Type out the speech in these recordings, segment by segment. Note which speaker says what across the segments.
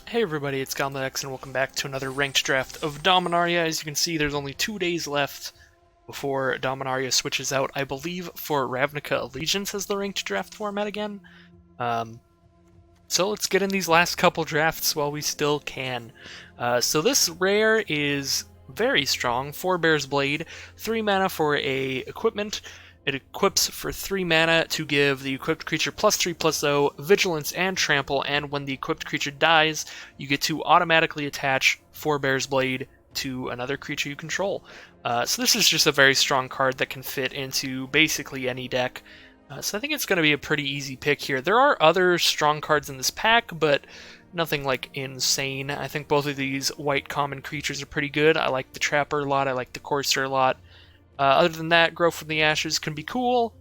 Speaker 1: Hey everybody, it's Gomlet and welcome back to another ranked draft of Dominaria. As you can see, there's only 2 days left before Dominaria switches out, I believe, for Ravnica Allegiance as the ranked draft format again. Um, so let's get in these last couple drafts while we still can. So this rare is very strong. 4 Bear's Blade, 3 mana for a equipment. It equips for 3 mana to give the equipped creature +3/+0, Vigilance, and Trample, and when the equipped creature dies, you get to automatically attach 4 Bear's Blade to another creature you control. So this is just a very strong card that can fit into basically any deck. So I think it's going to be a pretty easy pick here. There are other strong cards in this pack, but nothing like insane. I think both of these white common creatures are pretty good. I like the Trapper a lot, I like the Courser a lot. Other than that, Growth from the Ashes can be cool.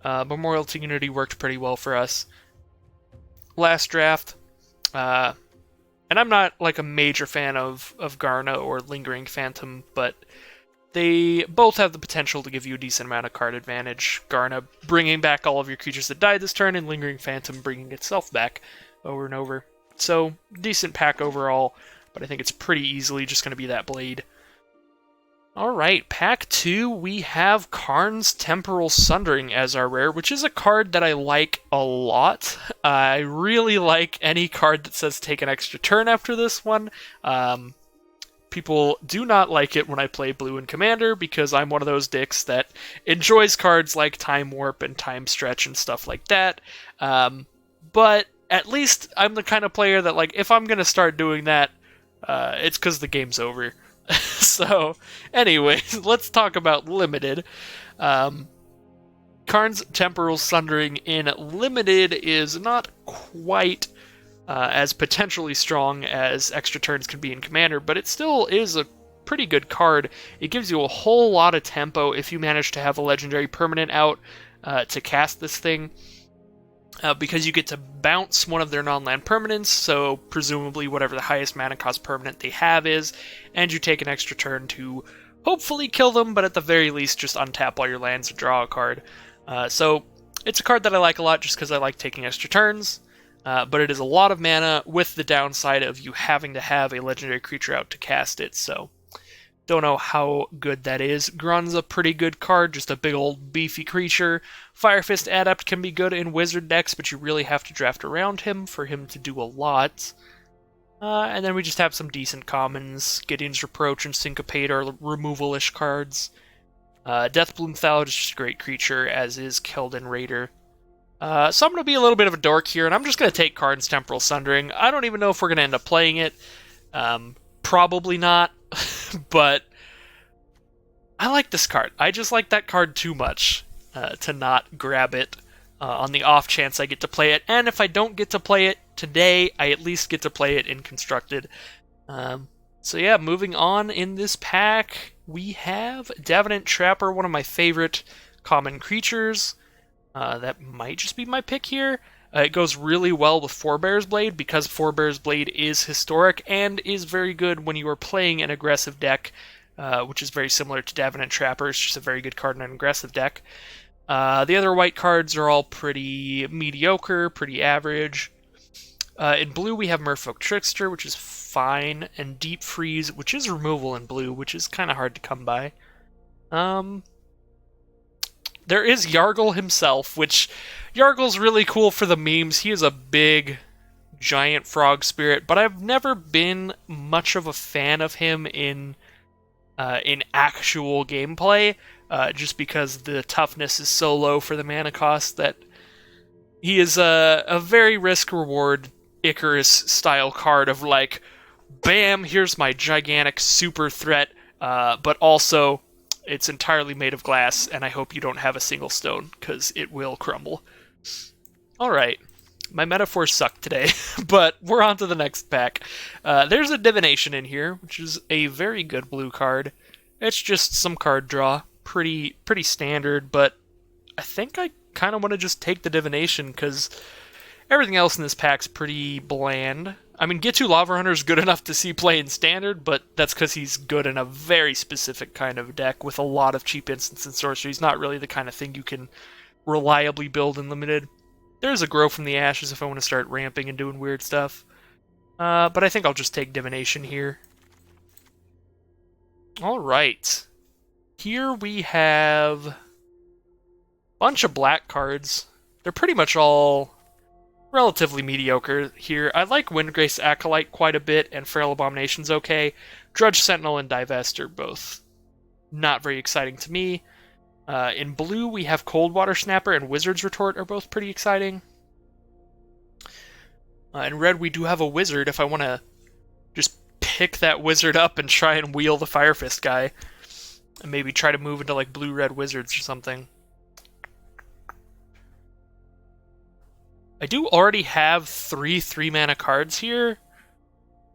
Speaker 1: Memorial to Unity worked pretty well for us. Last draft, and I'm not like a major fan of Garna or Lingering Phantom, but they both have the potential to give you a decent amount of card advantage. Garna bringing back all of your creatures that died this turn, and Lingering Phantom bringing itself back over and over. So, decent pack overall, but I think it's pretty easily just going to be that Blade. Alright, pack 2, we have Karn's Temporal Sundering as our rare, which is a card that I like a lot. I really like any card that says take an extra turn after this one. People do not like it when I play Blue and Commander, because I'm one of those dicks that enjoys cards like Time Warp and Time Stretch and stuff like that. But at least I'm the kind of player that, like, if I'm going to start doing that, it's because the game's over. So, anyways, let's talk about Limited. Karn's Temporal Sundering in Limited is not quite as potentially strong as extra turns can be in Commander, but it still is a pretty good card. It gives you a whole lot of tempo if you manage to have a legendary permanent out to cast this thing. Because you get to bounce one of their non-land permanents, so presumably whatever the highest mana cost permanent they have is, and you take an extra turn to hopefully kill them, but at the very least just untap all your lands and draw a card. So it's a card that I like a lot just because I like taking extra turns, but it is a lot of mana with the downside of you having to have a legendary creature out to cast it, so don't know how good that is. Grun's a pretty good card, just a big old beefy creature. Fire Fist Adept can be good in Wizard decks, but you really have to draft around him for him to do a lot. And then we just have some decent commons. Gideon's Reproach and Syncopate are removal-ish cards. Deathbloom Thallid is just a great creature, as is Keldon Raider. So I'm going to be a little bit of a dork here, and I'm just going to take Karn's Temporal Sundering. I don't even know if we're going to end up playing it. Probably not. But I like this card. I just like that card too much to not grab it on the off chance I get to play it. And if I don't get to play it today, I at least get to play it in Constructed. So yeah, moving on in this pack, we have Davenant Trapper, one of my favorite common creatures. That might just be my pick here. It goes really well with 4 Bear's Blade, because 4 Bear's Blade is historic and is very good when you are playing an aggressive deck, which is very similar to Davenant Trapper. It's just a very good card in an aggressive deck. The other white cards are all pretty mediocre, pretty average. In blue, we have Merfolk Trickster, which is fine, and Deep Freeze, which is removal in blue, which is kind of hard to come by. There is Yargle himself, which Yargle's really cool for the memes. He is a big, giant frog spirit, but I've never been much of a fan of him in actual gameplay, just because the toughness is so low for the mana cost that he is a very risk-reward Icarus-style card of like, bam, here's my gigantic super threat, but also it's entirely made of glass, and I hope you don't have a single stone, because it will crumble. Alright, my metaphors suck today, but we're on to the next pack. There's a Divination in here, which is a very good blue card. It's just some card draw, pretty standard, but I think I kind of want to just take the Divination, because everything else in this pack's pretty bland. I mean, Gitu Lava Runner is good enough to see play in Standard, but that's because he's good in a very specific kind of deck with a lot of cheap instants and sorcery. He's not really the kind of thing you can reliably build in Limited. There's a Grow from the Ashes if I want to start ramping and doing weird stuff. But I think I'll just take Divination here. Alright. Here we have a bunch of black cards. They're pretty much all relatively mediocre here. I like Windgrace Acolyte quite a bit, and Feral Abomination's okay. Drudge Sentinel and Divest are both not very exciting to me. In blue, we have Coldwater Snapper and Wizard's Retort are both pretty exciting. In red, we do have a Wizard if I want to just pick that Wizard up and try and wheel the Fire Fist guy. And maybe try to move into like blue-red Wizards or something. I do already have 3 3-mana cards here,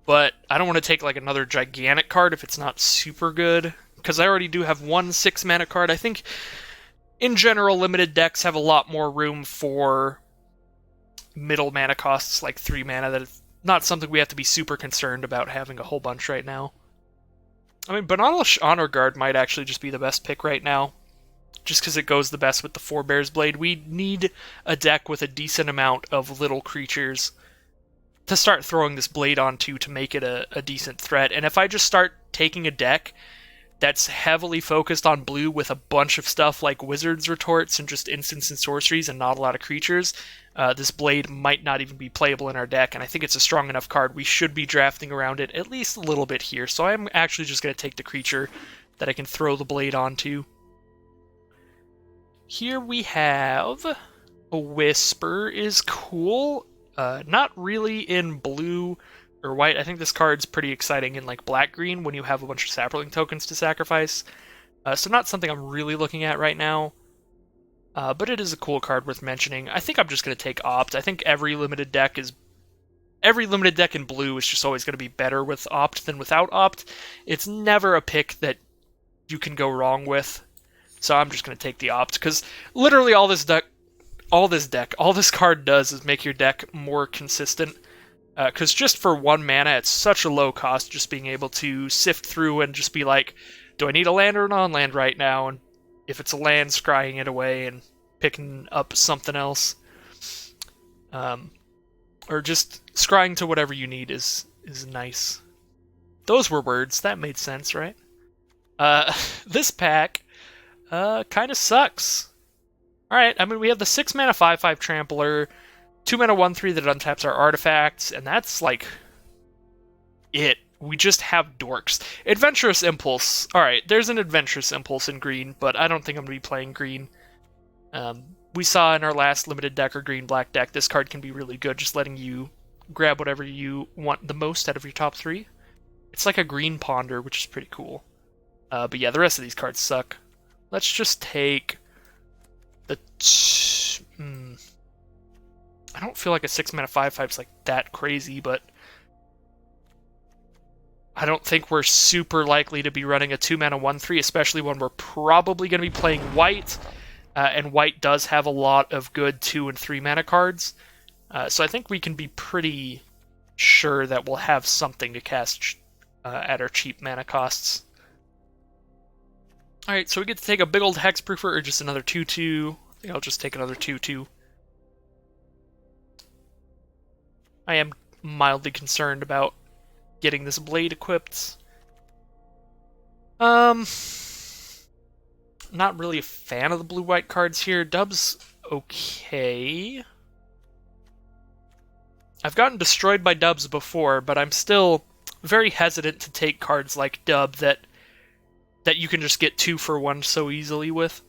Speaker 1: but I don't want to take like another gigantic card if it's not super good, because I already do have 1 6-mana card. I think, in general, limited decks have a lot more room for middle mana costs like 3 mana. That's not something we have to be super concerned about having a whole bunch right now. I mean, Banalish Honor Guard might actually just be the best pick right now, just because it goes the best with the Forebear's Blade. We need a deck with a decent amount of little creatures to start throwing this blade onto to make it a decent threat. And if I just start taking a deck that's heavily focused on blue with a bunch of stuff like Wizard's Retorts and just instants and sorceries and not a lot of creatures, this blade might not even be playable in our deck, and I think it's a strong enough card. We should be drafting around it at least a little bit here, so I'm actually just going to take the creature that I can throw the blade onto. Here we have a Whisper is cool. Not really in blue or white. I think this card's pretty exciting in like black-green when you have a bunch of Saproling tokens to sacrifice. So not something I'm really looking at right now. But it is a cool card worth mentioning. I think I'm just going to take Opt. I think every limited deck in blue is just always going to be better with Opt than without Opt. It's never a pick that you can go wrong with. So I'm just going to take the Opt, because literally all this card does is make your deck more consistent. Because just for 1 mana, it's such a low cost, just being able to sift through and just be like, do I need a land or a non-land right now? And if it's a land, scrying it away and picking up something else. Or just scrying to whatever you need is nice. Those were words. That made sense, right? This pack kind of sucks. Alright, I mean, we have the 6 mana 5/5 Trampler, 2 mana 1/3 that untaps our artifacts, and that's like it. We just have dorks. Adventurous Impulse. Alright, there's an Adventurous Impulse in green, but I don't think I'm going to be playing green. We saw in our last limited deck or green-black deck, this card can be really good, just letting you grab whatever you want the most out of your top 3. It's like a green Ponder, which is pretty cool. But yeah, the rest of these cards suck. Let's just take the... I don't feel like a 6 mana 5/5 is like that crazy, but I don't think we're super likely to be running a 2 mana 1/3, especially when we're probably going to be playing white, and white does have a lot of good 2 and 3 mana cards. So I think we can be pretty sure that we'll have something to cast at our cheap mana costs. Alright, so we get to take a big old Hexproofer or just another 2/2. I think I'll just take another 2/2. I am mildly concerned about getting this blade equipped. Not really a fan of the blue-white cards here. Dub's okay. I've gotten destroyed by Dubs before, but I'm still very hesitant to take cards like Dub that you can just get 2 for 1 so easily with.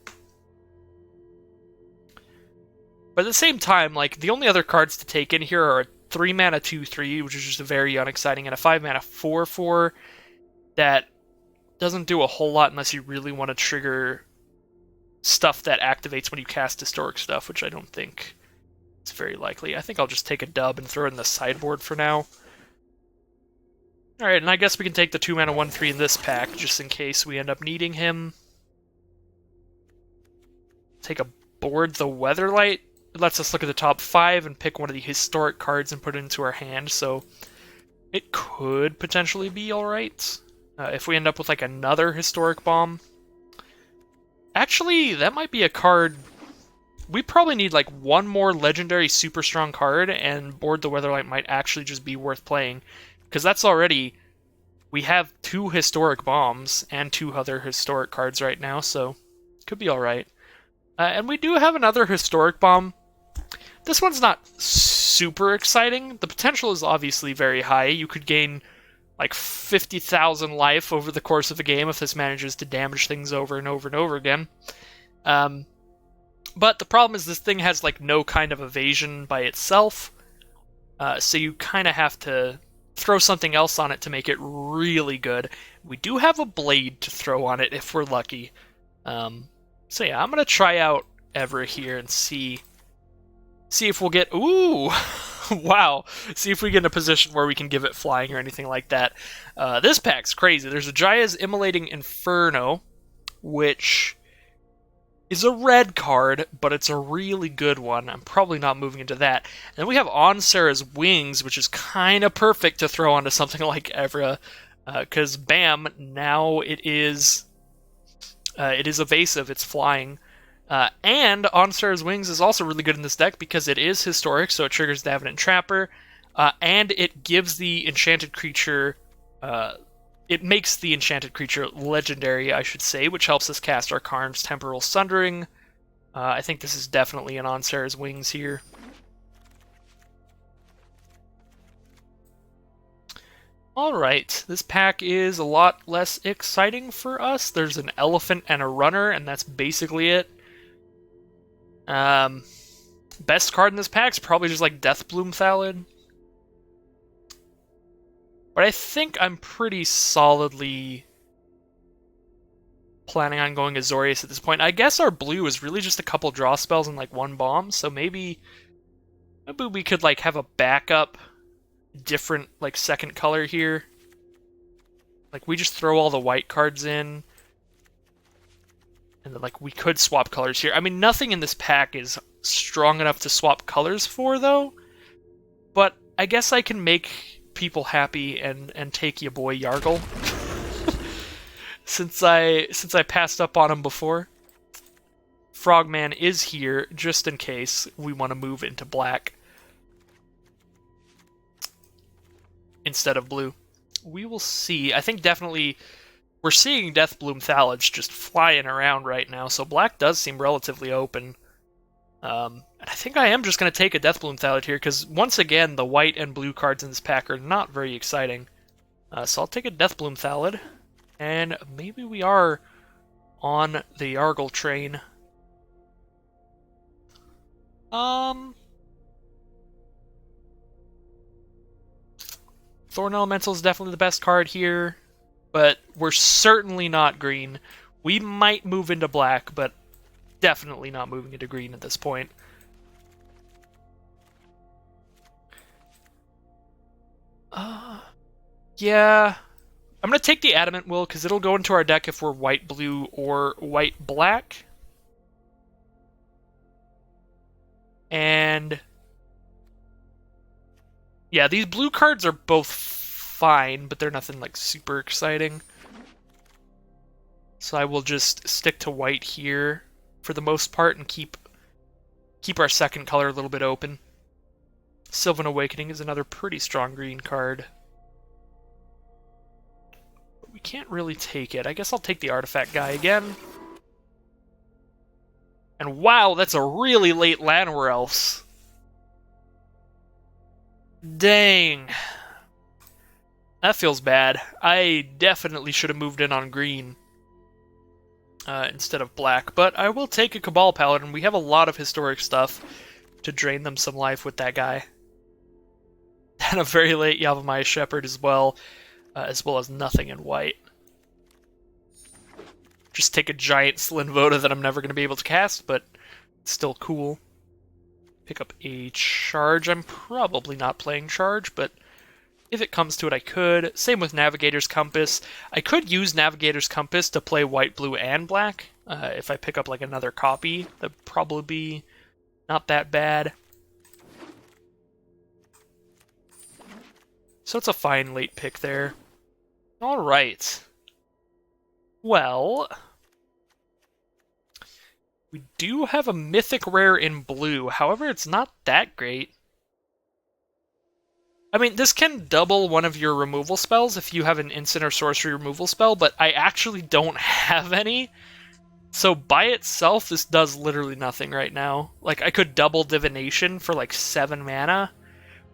Speaker 1: But at the same time, like, the only other cards to take in here are a 3 mana 2/3, which is just very unexciting, and a 5 mana 4/4 that doesn't do a whole lot unless you really want to trigger stuff that activates when you cast historic stuff, which I don't think is very likely. I think I'll just take a Dub and throw it in the sideboard for now. Alright, and I guess we can take the 2 mana 1/3 in this pack, just in case we end up needing him. Take a Board the Weatherlight. It lets us look at the top 5 and pick one of the historic cards and put it into our hand, so it could potentially be alright. If we end up with like another historic bomb. Actually, that might be a card we probably need like one more legendary super strong card, and Board the Weatherlight might actually just be worth playing, because that's already, we have 2 historic bombs and 2 other historic cards right now, so could be all right. And we do have another historic bomb. This one's not super exciting. The potential is obviously very high. You could gain like 50,000 life over the course of a game if this manages to damage things over and over and over again. But the problem is this thing has like no kind of evasion by itself, so you kind of have to throw something else on it to make it really good. We do have a blade to throw on it if we're lucky. So yeah, I'm gonna try out Evra here and see if we'll get... Ooh! Wow! See if we get in a position where we can give it flying or anything like that. This pack's crazy. There's a Jaya's Immolating Inferno, which is a red card, but it's a really good one. I'm probably not moving into that. And then we have Onsara's Wings, which is kind of perfect to throw onto something like Evra, because bam, now it is evasive, it's flying. And Onsara's Wings is also really good in this deck because it is historic, so it triggers Davenant Trapper, and it gives the enchanted creature... it makes the enchanted creature legendary, I should say, which helps us cast our Karn's Temporal Sundering. I think this is definitely an Onsara's Wings here. Alright, this pack is a lot less exciting for us. There's an elephant and a runner, and that's basically it. Best card in this pack is probably just like Deathbloom Thallid. But I think I'm pretty solidly planning on going Azorius at this point. I guess our blue is really just a couple draw spells and like 1 bomb, so maybe we could like have a backup different like second color here. Like we just throw all the white cards in, and then like we could swap colors here. I mean, nothing in this pack is strong enough to swap colors for though, but I guess I can make people happy and take your boy Yargle. since I passed up on him before. Frogman is here just in case we want to move into black instead of blue. We will see. I think definitely we're seeing Deathbloom Thallid just flying around right now, so black does seem relatively open. And I think I am just going to take a Deathbloom Thallid here, because once again, the white and blue cards in this pack are not very exciting. So I'll take a Deathbloom Thallid, and maybe we are on the Yargle train. Thorn Elemental is definitely the best card here, but we're certainly not green. We might move into black, but definitely not moving into green at this point. Yeah. I'm going to take the Adamant Will, because it'll go into our deck if we're white-blue or white-black. And yeah, these blue cards are both fine, but they're nothing like super exciting. So I will just stick to white here for the most part and keep our second color a little bit open. Sylvan Awakening is another pretty strong green card. But we can't really take it. I guess I'll take the Artifact guy again. And wow, that's a really late Llanowar Elves. Dang. That feels bad. I definitely should have moved in on green instead of black. But I will take a Cabal Paladin. We have a lot of historic stuff to drain them some life with that guy. And a very late Yavimaya Shepherd as well as nothing in white. Just take a giant Slinvoda that I'm never going to be able to cast, but it's still cool. Pick up a charge. I'm probably not playing charge, but if it comes to it, I could. Same with Navigator's Compass. I could use Navigator's Compass to play white, blue, and black. If I pick up like another copy, that'd probably be not that bad. So it's a fine late pick there. Alright. Well, We do have a mythic rare in blue, however, it's not that great. I mean, this can double one of your removal spells if you have an instant or sorcery removal spell, but I actually don't have any. So by itself, this does literally nothing right now. Like, I could double Divination for like 7 mana,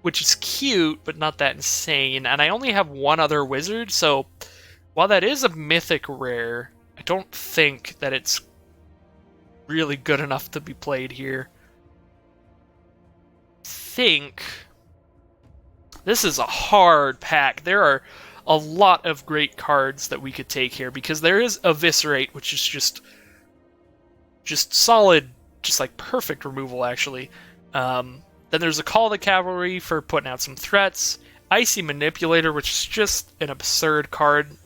Speaker 1: which is cute, but not that insane. And I only have one other wizard, so while that is a mythic rare, I don't think that it's really good enough to be played here. I think this is a hard pack. There are a lot of great cards that we could take here, because there is Eviscerate, which is just solid, just like perfect removal, actually. Then there's a Call of the Cavalry for putting out some threats. Icy Manipulator, which is just an absurd card,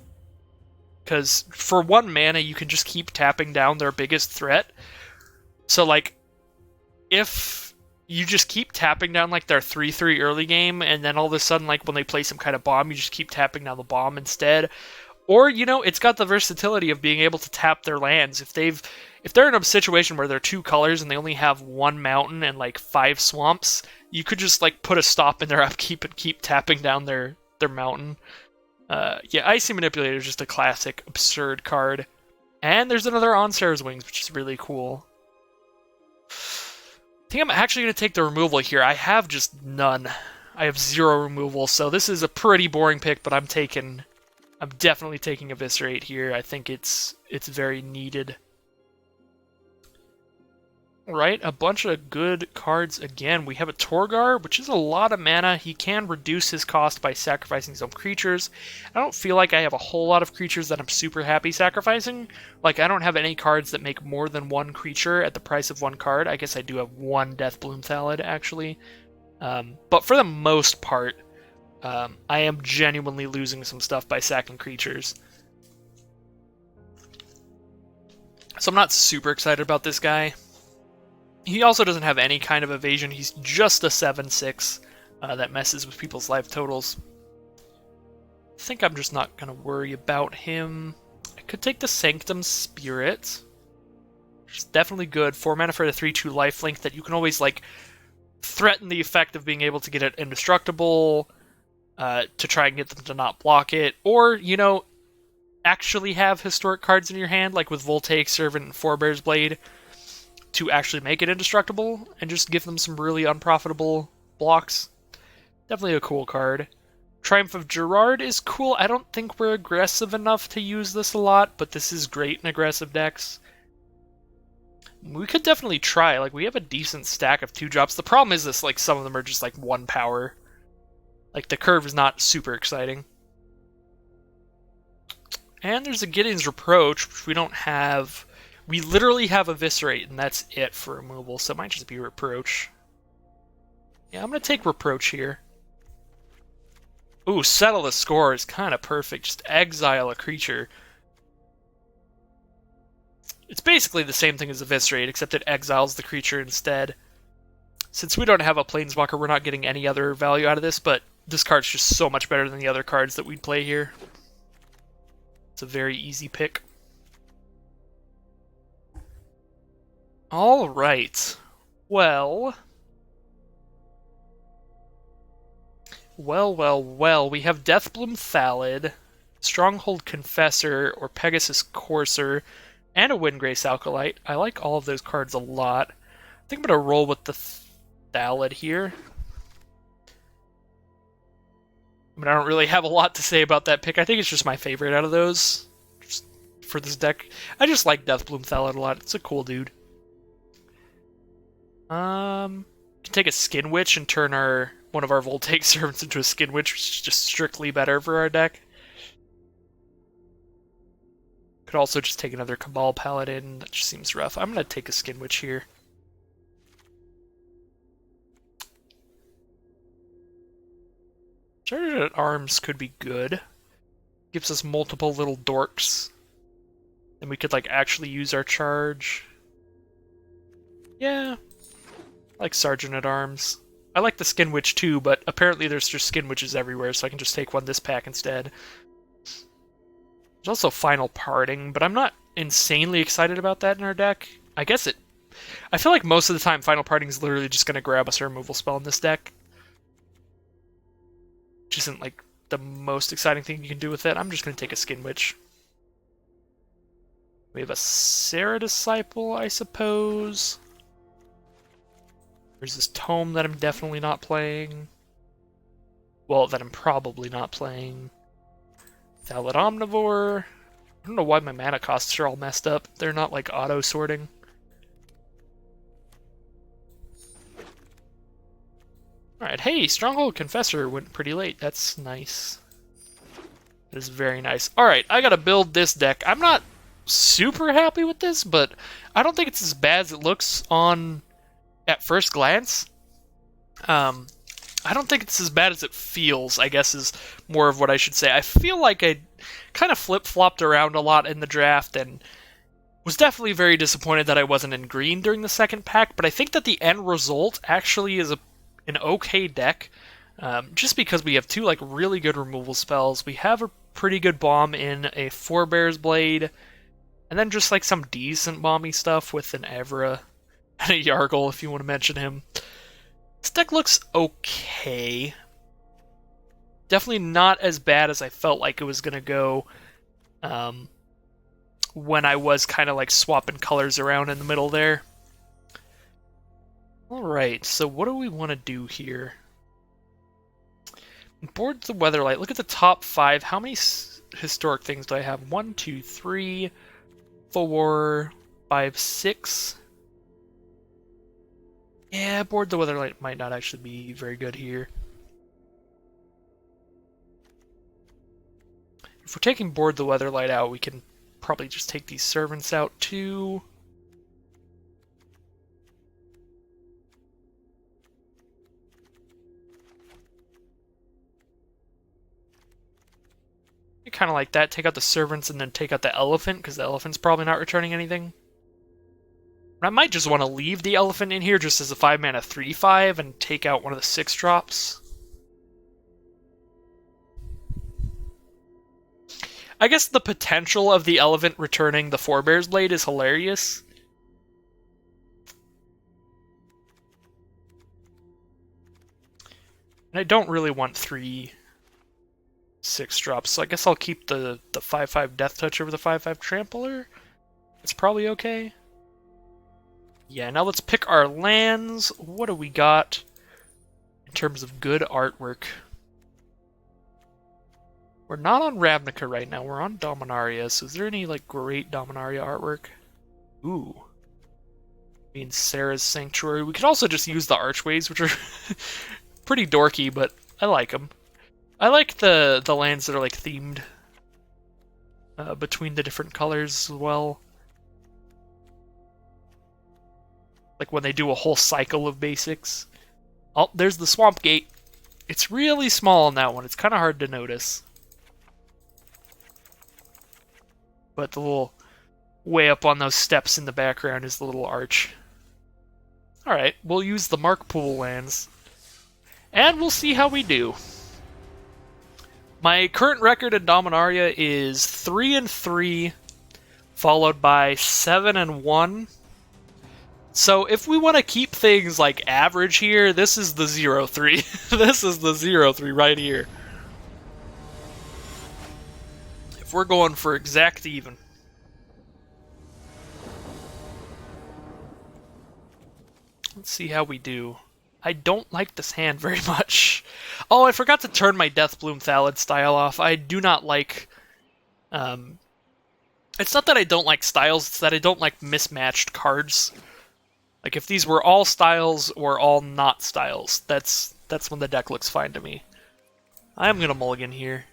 Speaker 1: because for 1 mana, you can just keep tapping down their biggest threat. So, like, if you just keep tapping down, like, their 3/3 early game, and then all of a sudden, like, when they play some kind of bomb, you just keep tapping down the bomb instead. Or, you know, it's got the versatility of being able to tap their lands. If they're in a situation where they're 2 colors and they only have 1 mountain and, like, 5 swamps, you could just, like, put a stop in their upkeep and keep tapping down their mountain. Yeah, Icy Manipulator is just a classic, absurd card. And there's another Onsar's Wings, which is really cool. I think I'm actually going to take the removal here. I have just none. I have 0 removal, so this is a pretty boring pick, but I'm definitely taking Eviscerate here. I think it's very needed. Alright, a bunch of good cards again. We have a Torgar, which is a lot of mana. He can reduce his cost by sacrificing some creatures. I don't feel like I have a whole lot of creatures that I'm super happy sacrificing. Like, I don't have any cards that make more than 1 creature at the price of 1 card. I guess I do have 1 Deathbloom Thallid, actually. But for the most part, I am genuinely losing some stuff by sacking creatures. So I'm not super excited about this guy. He also doesn't have any kind of evasion. He's just a 7/6 that messes with people's life totals. I think I'm just not going to worry about him. I could take the Sanctum Spirit, which is definitely good. 4 mana for the 3/2 lifelink that you can always, like, threaten the effect of being able to get it indestructible, to try and get them to not block it, or, you know, actually have historic cards in your hand, like with Voltaic Servant and Forebear's Blade, to actually make it indestructible and just give them some really unprofitable blocks. Definitely a cool card. Triumph of Gerard is cool. I don't think we're aggressive enough to use this a lot, but this is great in aggressive decks. We could definitely try. Like, we have a decent stack of 2-drops. The problem is this, like, some of them are just like 1 power. Like, the curve is not super exciting. And there's a Gideon's Reproach, which we don't have. We literally have Eviscerate, and that's it for removal, so it might just be Reproach. Yeah, I'm going to take Reproach here. Ooh, Settle the Score is kind of perfect. Just exile a creature. It's basically the same thing as Eviscerate, except it exiles the creature instead. Since we don't have a Planeswalker, we're not getting any other value out of this, but this card's just so much better than the other cards that we'd play here. It's a very easy pick. Alright. Well, we have Deathbloom Thallid, Stronghold Confessor, or Pegasus Courser, and a Windgrace Alkalite. I like all of those cards a lot. I think I'm going to roll with the Thallid here. I mean, I don't really have a lot to say about that pick. I think it's just my favorite out of those just for this deck. I just like Deathbloom Thallid a lot. It's a cool dude. Can take a Skin Witch and turn one of our Voltaic Servants into a Skin Witch, which is just strictly better for our deck. Could also just take another Cabal Paladin. That just seems rough. I'm going to take a Skin Witch here. Charge at Arms could be good. Gives us multiple little dorks. And we could, like, actually use our charge. Yeah. I like Sergeant at Arms. I like the Skin Witch too, but apparently there's just Skin Witches everywhere, so I can just take one this pack instead. There's also Final Parting, but I'm not insanely excited about that in our deck. I guess it... I feel like most of the time Final Parting is literally just going to grab us a removal spell in this deck. Which isn't, like, the most exciting thing you can do with it. I'm just going to take a Skin Witch. We have a Sarah Disciple, I suppose. There's this Tome that I'm definitely not playing. Well, that I'm probably not playing. Valid Omnivore. I don't know why my mana costs are all messed up. They're not, like, auto-sorting. Alright, hey, Stronghold Confessor went pretty late. That's nice. That is very nice. Alright, I gotta build this deck. I'm not super happy with this, but I don't think it's as bad as it looks on at first glance. I don't think it's as bad as it feels, I guess is more of what I should say. I feel like I kind of flip-flopped around a lot in the draft and was definitely very disappointed that I wasn't in green during the second pack, but I think that the end result actually is an okay deck, just because we have two like really good removal spells. We have a pretty good bomb in a Forebear's Blade, and then just like some decent bomby stuff with an Evra and a Yargle if you want to mention him. This deck looks okay. Definitely not as bad as I felt like it was going to go when I was kind of like swapping colors around in the middle there. Alright, so what do we want to do here? Board the Weatherlight. Look at the top 5. How many historic things do I have? 1, 2, 3, 4, 5, 6. Yeah, Board the Weatherlight might not actually be very good here. If we're taking Board the Weatherlight out, we can probably just take these servants out too. Kind of like that. Take out the servants and then take out the elephant, because the elephant's probably not returning anything. I might just want to leave the elephant in here just as a 5-mana 3/5 and take out one of the 6-drops. I guess the potential of the elephant returning the Forebear's Blade is hilarious. And I don't really want 3 6-drops, so I guess I'll keep the 5/5 Death Touch over the 5/5 Trampler. It's probably okay. Yeah, now let's pick our lands. What do we got in terms of good artwork? We're not on Ravnica right now, we're on Dominaria, so is there any like great Dominaria artwork? Ooh. I mean, Sarah's Sanctuary. We could also just use the archways, which are pretty dorky, but I like them. I like the lands that are like themed between the different colors as well. Like when they do a whole cycle of basics. Oh, there's the Swamp Gate. It's really small on that one. It's kind of hard to notice. But the little way up on those steps in the background is the little arch. Alright, we'll use the Mark Pool lands. And we'll see how we do. My current record in Dominaria is 3-3, followed by 7-1. So if we want to keep things like average here, this is the 0-3. This is the 0-3 right here. If we're going for exact even. Let's see how we do. I don't like this hand very much. Oh, I forgot to turn my Deathbloom Thallid style off. I do not like... It's not that I don't like styles, it's that I don't like mismatched cards. Like, if these were all styles or all not styles, that's when the deck looks fine to me. I'm going to mulligan here.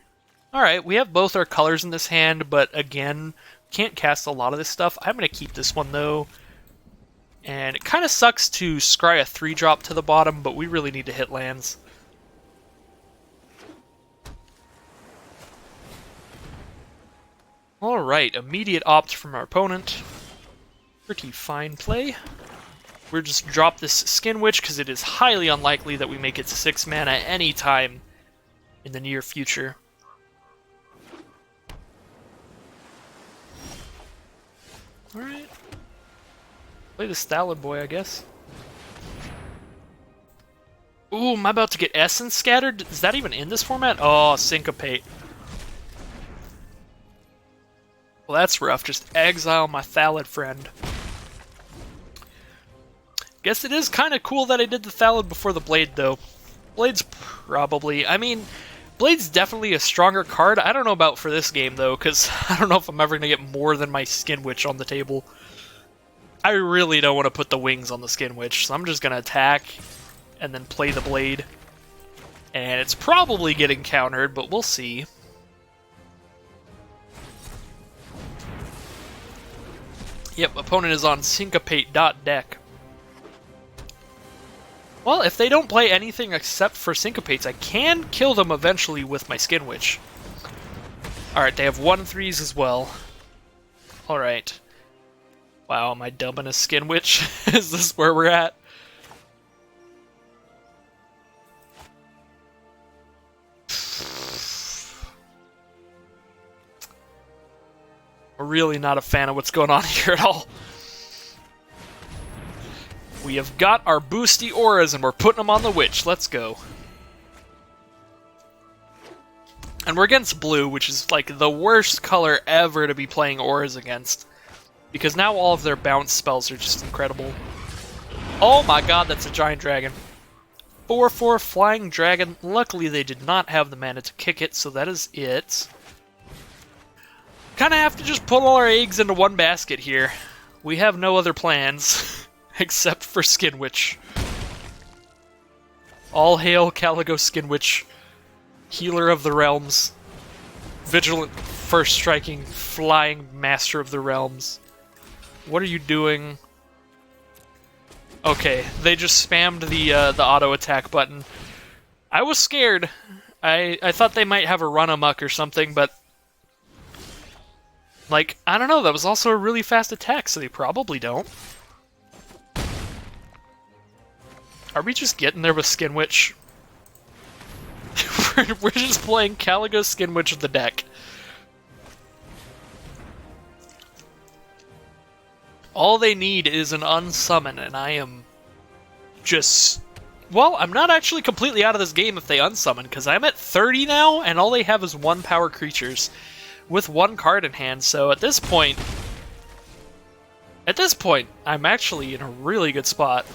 Speaker 1: Alright, we have both our colors in this hand, but again, can't cast a lot of this stuff. I'm going to keep this one, though. And it kind of sucks to scry a 3-drop to the bottom, but we really need to hit lands. Alright, immediate opt from our opponent. Pretty fine play. We'll just drop this Skin Witch, because it is highly unlikely that we make it 6 mana anytime in the near future. Alright. Play the Stallid boy, I guess. Ooh, am I about to get Essence scattered? Is that even in this format? Oh, Syncopate. Well, that's rough. Just exile my Thallid friend. Guess it is kind of cool that I did the Thallid before the Blade, though. Blade's probably... I mean, Blade's definitely a stronger card. I don't know about for this game, though, because I don't know if I'm ever going to get more than my Skin Witch on the table. I really don't want to put the wings on the Skin Witch, so I'm just going to attack and then play the Blade. And it's probably getting countered, but we'll see. Yep, opponent is on syncopate.deck. Well, if they don't play anything except for Syncopates, I can kill them eventually with my Skin Witch. Alright, they have 1/3s as well. Alright. Wow, am I dubbing a Skin Witch? Is this where we're at? We're really not a fan of what's going on here at all. We have got our boosty auras and we're putting them on the Witch. Let's go. And we're against blue, which is like the worst color ever to be playing auras against. Because now all of their bounce spells are just incredible. Oh my god, that's a giant dragon. 4/4 flying dragon. Luckily they did not have the mana to kick it, so that is it. Kind of have to just put all our eggs into one basket here. We have no other plans, except for Skin Witch. All hail Caligo Skin Witch, healer of the realms, vigilant, first striking, flying master of the realms. What are you doing? Okay, they just spammed the auto attack button. I was scared. I thought they might have a run amok or something, but like, I don't know, that was also a really fast attack, so they probably don't. Are we just getting there with Skin Witch? We're just playing Caligo Skin Witch of the deck. All they need is an unsummon, and I am just... Well, I'm not actually completely out of this game if they unsummon, because I'm at 30 now, and all they have is 1 power creatures with 1 card in hand, so at this point, I'm actually in a really good spot.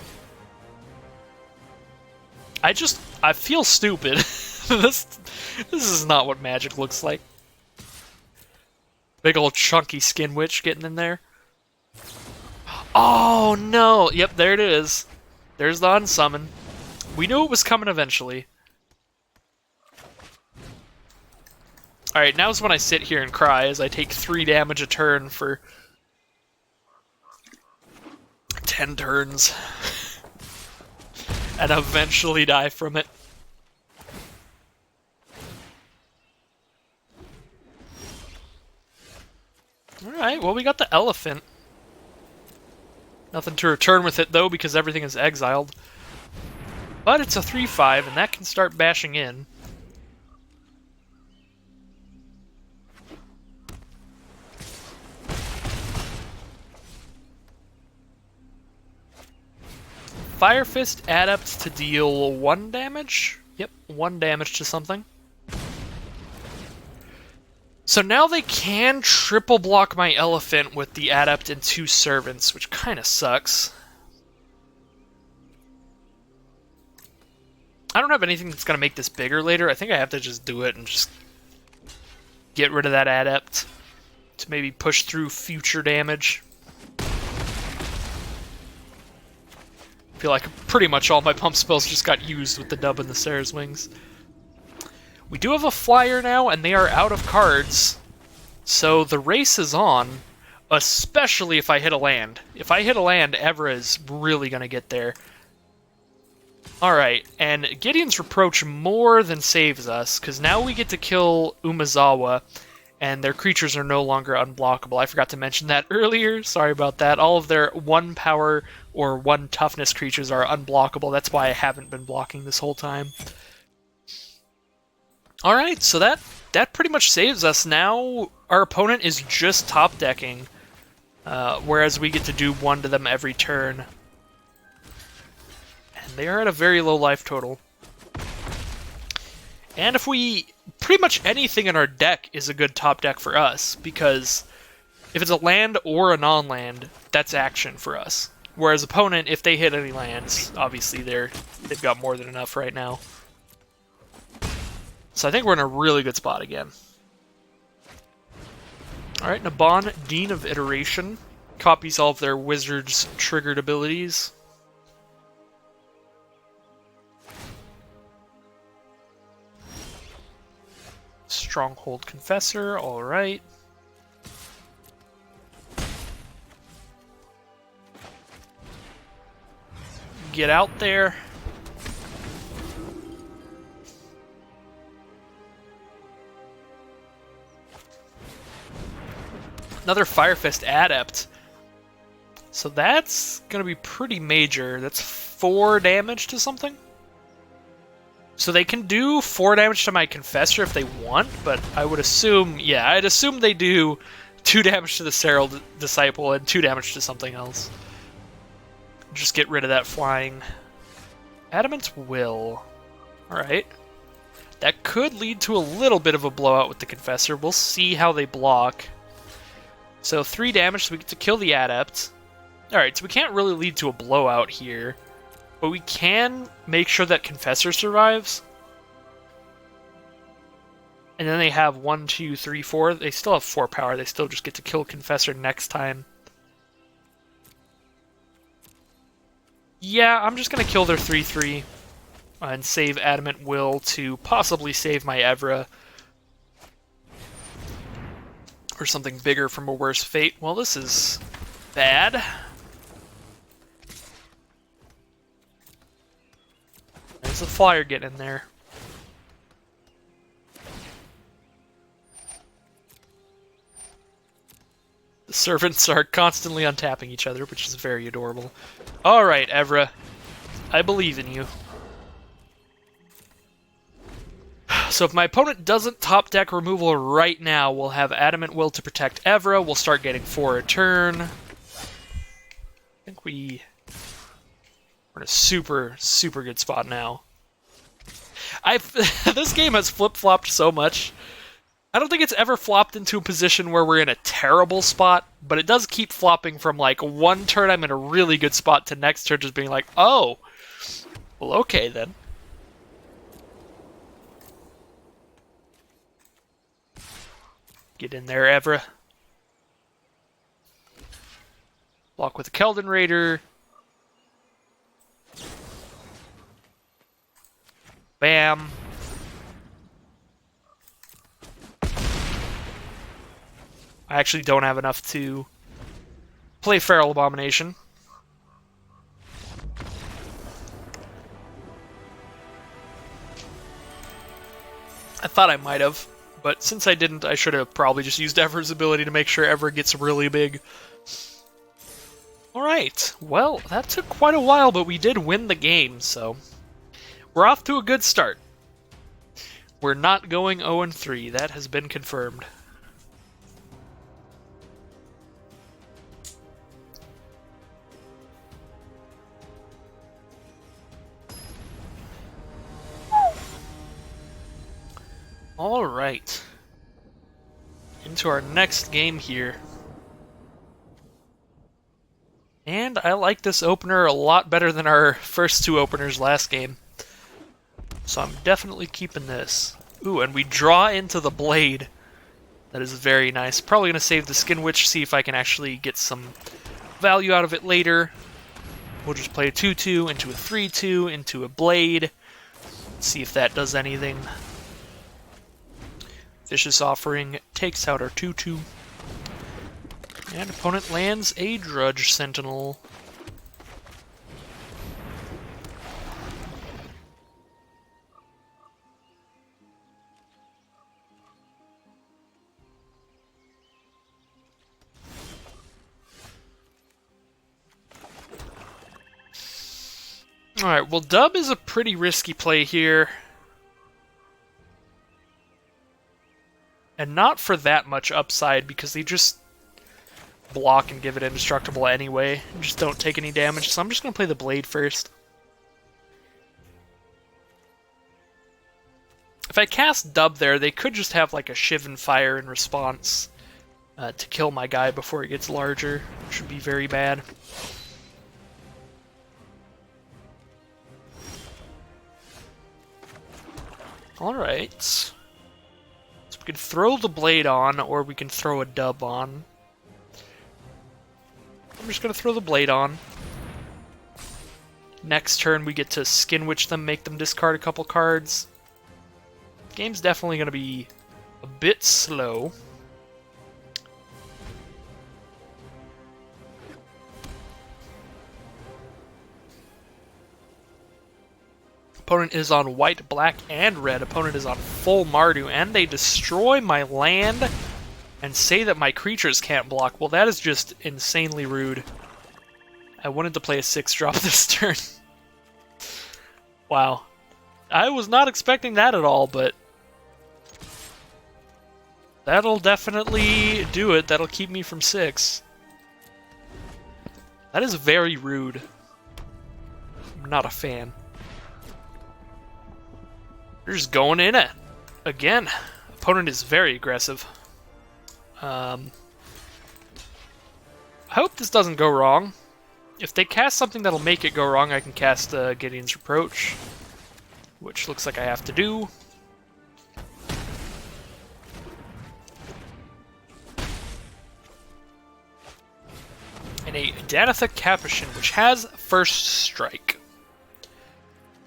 Speaker 1: I feel stupid. This is not what Magic looks like. Big old chunky Skin Witch getting in there. Oh no! Yep, there it is. There's the unsummon. We knew it was coming eventually. Alright, now's when I sit here and cry as I take 3 damage a turn for 10 turns. And eventually die from it. Alright, well we got the elephant. Nothing to return with it though because everything is exiled. But it's a 3/5 and that can start bashing in. Fire Fist Adept to deal 1 damage? Yep, 1 damage to something. So now they can triple block my elephant with the Adept and 2 servants, which kind of sucks. I don't have anything that's going to make this bigger later. I think I have to just do it and just get rid of that Adept to maybe push through future damage. I feel like pretty much all my pump spells just got used with the dub and the Sarah's Wings. We do have a flyer now, and they are out of cards. So the race is on, especially if I hit a land. If I hit a land, Evra is really going to get there. Alright, and Gideon's Reproach more than saves us, because now we get to kill Umezawa, and their creatures are no longer unblockable. I forgot to mention that earlier. Sorry about that. All of their 1 power or 1 toughness creatures are unblockable. That's why I haven't been blocking this whole time. Alright, so that pretty much saves us. Now our opponent is just top decking whereas we get to do one to them every turn. And they are at a very low life total. And if we... Pretty much anything in our deck is a good top deck for us, because if it's a land or a non-land, that's action for us. Whereas opponent, if they hit any lands, obviously they've got more than enough right now. So I think we're in a really good spot again. Alright, Naban, Dean of Iteration, copies all of their wizards' triggered abilities. Stronghold Confessor, alright. Get out there. Another Firefist Adept. So that's going to be pretty major. That's 4 damage to something? So they can do 4 damage to my Confessor if they want, but I would assume... Yeah, I'd assume they do 2 damage to the Serral Disciple and 2 damage to something else. Just get rid of that flying. Adamant's Will. Alright. That could lead to a little bit of a blowout with the Confessor. We'll see how they block. So 3 damage, so we get to kill the Adept. Alright, so we can't really lead to a blowout here. But we can make sure that Confessor survives. And then they have 1, 2, 3, 4. They still have 4 power. They still just get to kill Confessor next time. Yeah, I'm just going to kill their 3/3 and save Adamant Will to possibly save my Evra. Or something bigger from a worse fate. Well, this is bad. There's a flyer getting in there. The servants are constantly untapping each other, which is very adorable. Alright, Evra. I believe in you. So if my opponent doesn't top deck removal right now, we'll have Adamant Will to protect Evra. We'll start getting 4 a turn. I think we're in a super, super good spot now. This game has flip-flopped so much. I don't think it's ever flopped into a position where we're in a terrible spot, but it does keep flopping from like one turn I'm in a really good spot to next turn just being like, oh, well, okay then. Get in there, Evra. Block with the Keldon Raider. Bam. I actually don't have enough to play Feral Abomination. I thought I might have, but since I didn't, I should have probably just used Evra's ability to make sure Evra gets really big. Alright, well, that took quite a while, but we did win the game, so we're off to a good start. We're not going 0-3, that has been confirmed. Alright. Into our next game here. And I like this opener a lot better than our first 2 openers last game. So I'm definitely keeping this. Ooh, and we draw into the Blade. That is very nice. Probably going to save the Skin Witch, see if I can actually get some value out of it later. We'll just play a 2/2 into a 3/2 into a Blade. See if that does anything. Vicious Offering takes out our 2/2. And opponent lands a Drudge Sentinel. Alright, well, Dub is a pretty risky play here. And not for that much upside, because they just block and give it indestructible anyway. Just don't take any damage, so I'm just going to play the blade first. If I cast Dub there, they could just have like a Shiv and Fire in response to kill my guy before it gets larger, which would be very bad. Alright. So we can throw the blade on, or we can throw a Dub on. I'm just going to throw the blade on. Next turn we get to Skin Witch them, make them discard a couple cards. Game's definitely going to be a bit slow. Opponent is on white, black, and red. Opponent is on full Mardu, and they destroy my land and say that my creatures can't block. Well, that is just insanely rude. I wanted to play a 6-drop this turn. Wow. I was not expecting that at all, but that'll definitely do it. That'll keep me from 6. That is very rude. I'm not a fan. They're just going in it. Again, opponent is very aggressive. I hope this doesn't go wrong. If they cast something that'll make it go wrong, I can cast Gideon's Reproach, which looks like I have to do. And a Danitha Capuchin, which has first strike.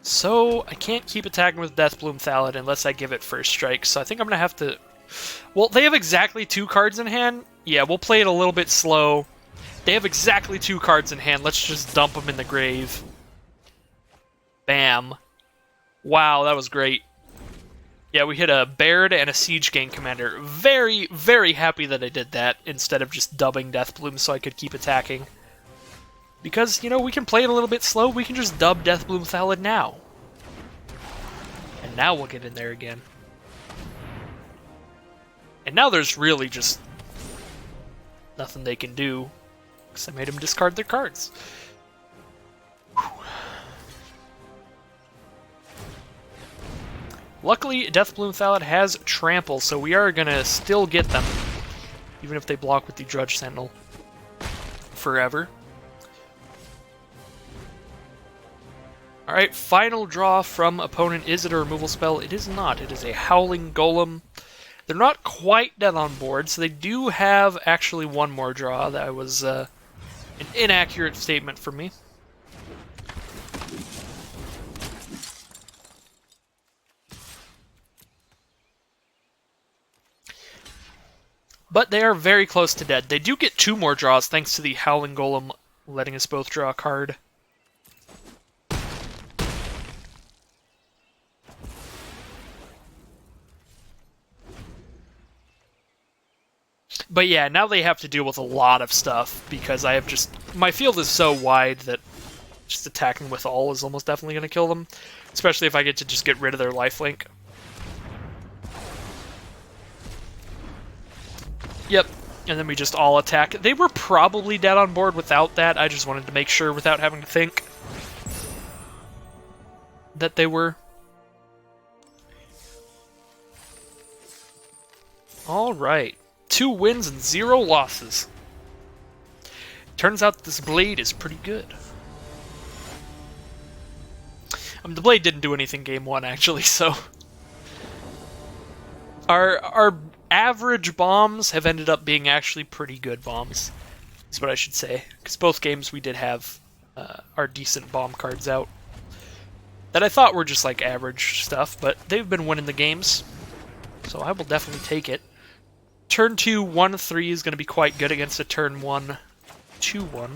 Speaker 1: So I can't keep attacking with Deathbloom Thallid unless I give it first strike, so I think I'm going to have to... Well, they have exactly 2 cards in hand. Yeah, we'll play it a little bit slow. They have exactly 2 cards in hand. Let's just dump them in the grave. Bam. Wow, that was great. Yeah, we hit a Baird and a Siege Gang Commander. Very, very happy that I did that instead of just dubbing Deathbloom so I could keep attacking. Because, you know, we can play it a little bit slow. We can just dub Deathbloom Thallid now. And now we'll get in there again. And now there's really just nothing they can do, because I made them discard their cards. Whew. Luckily, Deathbloom Thallid has Trample, so we are going to still get them, even if they block with the Drudge Sentinel forever. Alright, final draw from opponent. Is it a removal spell? It is not. It is a Howling Golem. They're not quite dead on board, so they do have actually one more draw. That was an inaccurate statement for me. But they are very close to dead. They do get 2 more draws thanks to the Howling Golem letting us both draw a card. But yeah, now they have to deal with a lot of stuff, because I have just... My field is so wide that just attacking with all is almost definitely going to kill them. Especially if I get to just get rid of their lifelink. Yep, and then we just all attack. They were probably dead on board without that. I just wanted to make sure without having to think that they were. Alright. 2 wins and 0 losses. Turns out this blade is pretty good. The blade didn't do anything game 1, actually, so... Our average bombs have ended up being actually pretty good bombs, is what I should say. Because both games we did have our decent bomb cards out. That I thought were just like average stuff, but they've been winning the games. So I will definitely take it. Turn 2, 1-3 is going to be quite good against a turn 1, 2-1.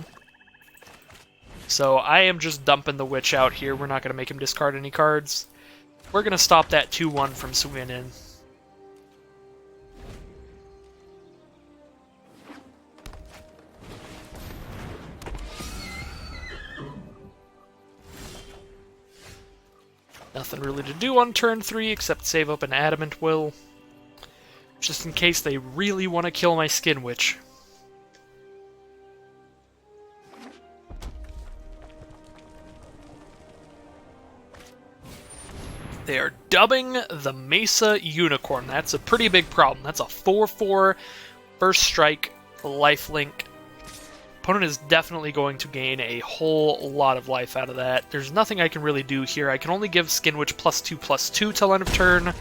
Speaker 1: So I am just dumping the Witch out here. We're not going to make him discard any cards. We're going to stop that 2-1 from swinging in. Nothing really to do on turn 3 except save up an Adamant Will. Just in case they really want to kill my Skin Witch. They are dubbing the Mesa Unicorn. That's a pretty big problem. That's a 4/4 first strike lifelink. Opponent is definitely going to gain a whole lot of life out of that. There's nothing I can really do here. I can only give Skin Witch +2/+2 till end of turn,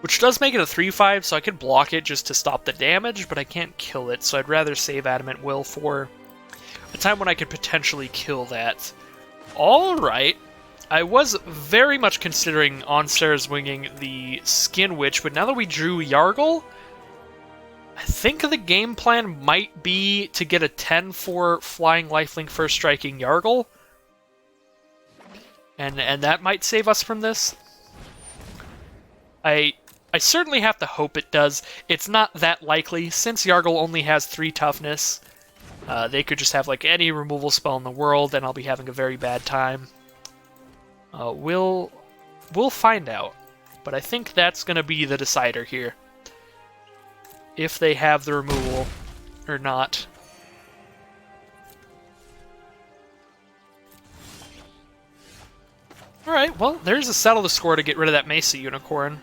Speaker 1: which does make it a 3/5, so I could block it just to stop the damage, but I can't kill it, so I'd rather save Adamant Will for a time when I could potentially kill that. Alright. I was very much considering on Sarah's winging the Skin Witch, but now that we drew Yargle, I think the game plan might be to get a 10 for flying lifelink first striking Yargle. And that might save us from this. I certainly have to hope it does. It's not that likely, since Yargle only has 3 toughness. They could just have like any removal spell in the world, and I'll be having a very bad time. We'll find out, but I think that's going to be the decider here. If they have the removal or not. Alright, well, there's a Settle the Score to get rid of that Mesa Unicorn.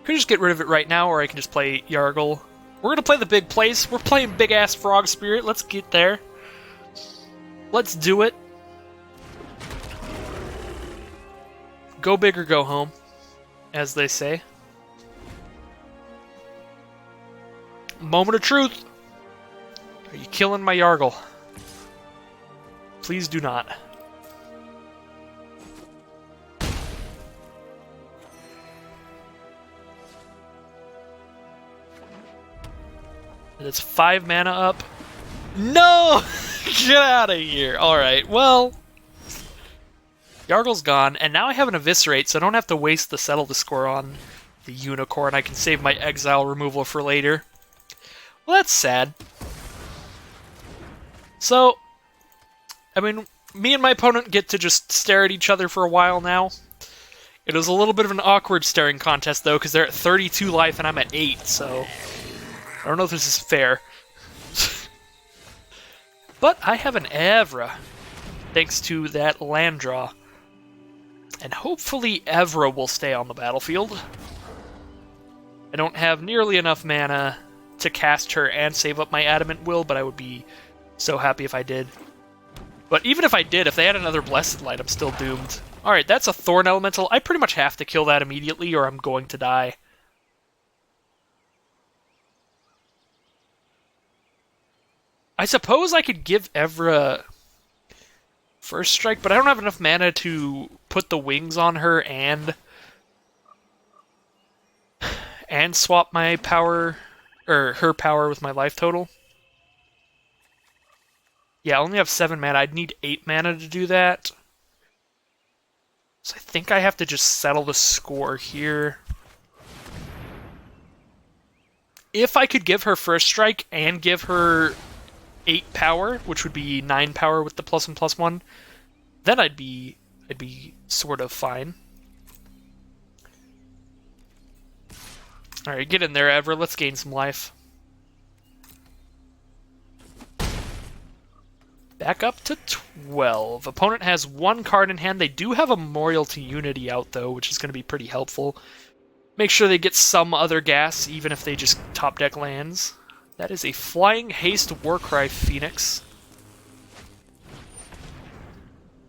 Speaker 1: Could just get rid of it right now, or I can just play Yargle. We're going to play the big place. We're playing Big-Ass Frog Spirit. Let's get there. Let's do it. Go big or go home, as they say. Moment of truth. Are you killing my Yargle? Please do not. And it's 5 mana up. No! Get out of here. Alright, well, Yargle's gone, and now I have an Eviscerate, so I don't have to waste the Settle the Score on the Unicorn. I can save my Exile removal for later. Well, that's sad. So, I mean, me and my opponent get to just stare at each other for a while now. It was a little bit of an awkward staring contest, though, because they're at 32 life and I'm at 8, so I don't know if this is fair. But I have an Evra, thanks to that land draw. And hopefully Evra will stay on the battlefield. I don't have nearly enough mana to cast her and save up my Adamant Will, but I would be so happy if I did. But even if I did, if they had another Blessed Light, I'm still doomed. Alright, that's a Thorn Elemental. I pretty much have to kill that immediately or I'm going to die. I suppose I could give Evra First Strike, but I don't have enough mana to put the wings on her and swap my power, or her power with my life total. Yeah, I only have 7 mana. I'd need 8 mana to do that. So I think I have to just settle the score here. If I could give her First Strike and give her 8 power, which would be 9 power with the +1/+1, then I'd be sort of fine. Alright, get in there, Evra. Let's gain some life. Back up to 12. Opponent has 1 card in hand. They do have a Memorial to Unity out, though, which is going to be pretty helpful. Make sure they get some other gas, even if they just top deck lands. That is a Flying Haste Warcry Phoenix.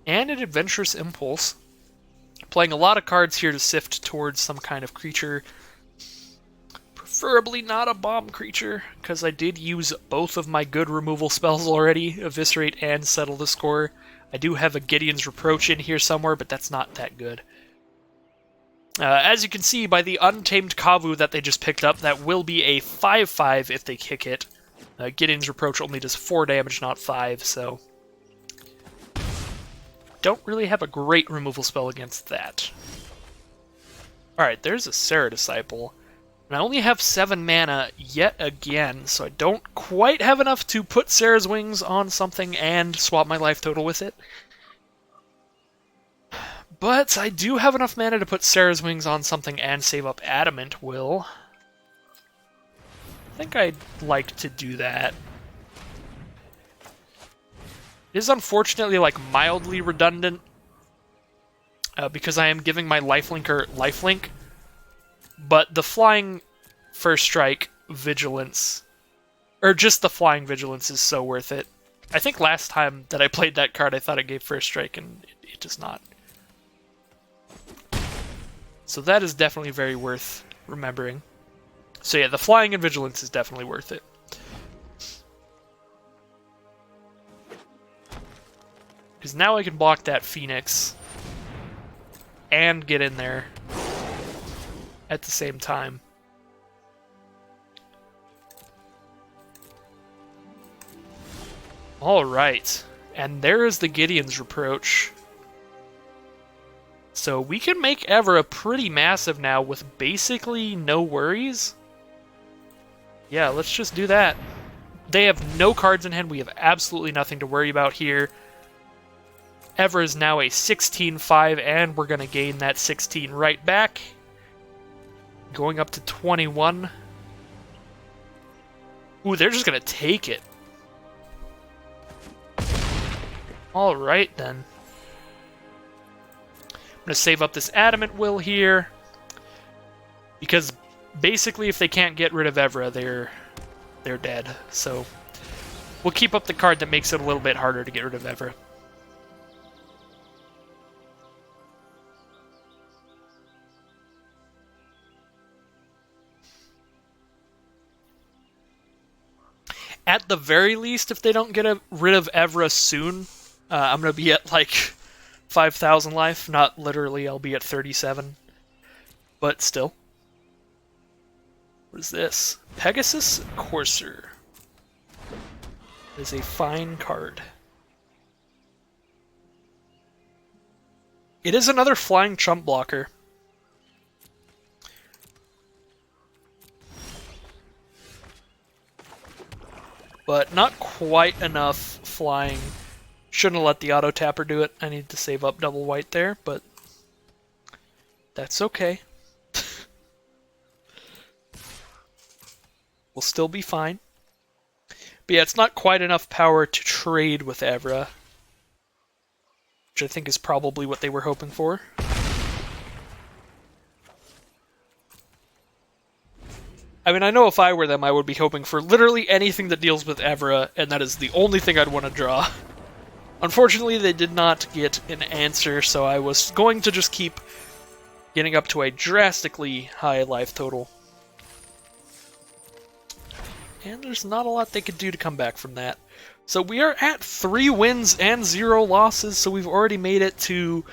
Speaker 1: And an Adventurous Impulse. Playing a lot of cards here to sift towards some kind of creature. Preferably not a bomb creature, because I did use both of my good removal spells already, Eviscerate and Settle the Score. I do have a Gideon's Reproach in here somewhere, but that's not that good. As you can see by the Untamed Kavu that they just picked up, that will be a 5/5 if they kick it. Gideon's Reproach only does 4 damage, not 5, so don't really have a great removal spell against that. Alright, there's a Serra Disciple. And I only have 7 mana yet again, so I don't quite have enough to put Sarah's Wings on something and swap my life total with it. But I do have enough mana to put Sarah's Wings on something and save up Adamant Will. I think I'd like to do that. It is unfortunately like mildly redundant. because I am giving my lifelinker lifelink, but the flying first strike vigilance, or just the flying vigilance, is so worth it. I think last time that I played that card, I thought it gave first strike, and it does not. So that is definitely very worth remembering. So yeah, the flying and vigilance is definitely worth it. Because now I can block that Phoenix and get in there at the same time. Alright, and there is the Gideon's Reproach. So we can make Evra pretty massive now with basically no worries. Yeah, let's just do that. They have no cards in hand, we have absolutely nothing to worry about here. Evra is now a 16-5, and we're going to gain that 16 right back. Going up to 21. Ooh, they're just going to take it. Alright, then. I'm going to save up this Adamant Will here. Because basically, if they can't get rid of Evra, they're dead. So we'll keep up the card that makes it a little bit harder to get rid of Evra. At the very least, if they don't get rid of Evra soon, I'm going to be at like 5,000 life. Not literally, I'll be at 37. But still. What is this? Pegasus Courser. It is a fine card. It is another flying chump blocker. But not quite enough flying. Shouldn't have let the auto tapper do it. I need to save up double white there, but that's okay. We'll still be fine. But yeah, it's not quite enough power to trade with Evra, which I think is probably what they were hoping for. I mean, I know if I were them, I would be hoping for literally anything that deals with Evra, and that is the only thing I'd want to draw. Unfortunately, they did not get an answer, so I was going to just keep getting up to a drastically high life total. And there's not a lot they could do to come back from that. So we are at 3 wins and 0 losses, so we've already made it to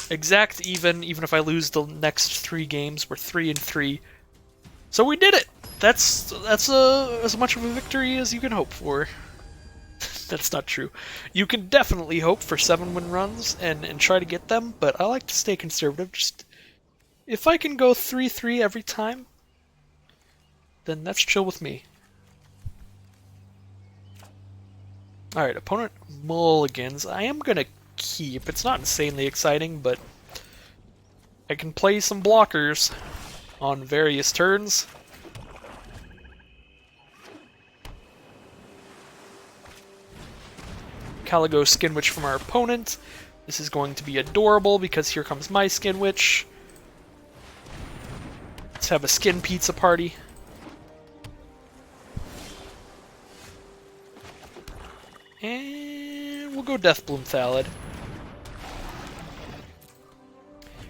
Speaker 1: exact even if I lose the next 3 games. We're 3-3. So we did it! That's as much of a victory as you can hope for. That's not true. You can definitely hope for 7-win runs and try to get them, but I like to stay conservative. Just if I can go 3-3 every time, then that's chill with me. Alright, opponent mulligans. I am going to keep. It's not insanely exciting, but I can play some blockers on various turns. Caligo Skinwitch from our opponent. This is going to be adorable because here comes my Skinwitch. Let's have a skin pizza party. And we'll go Deathbloom Thallid.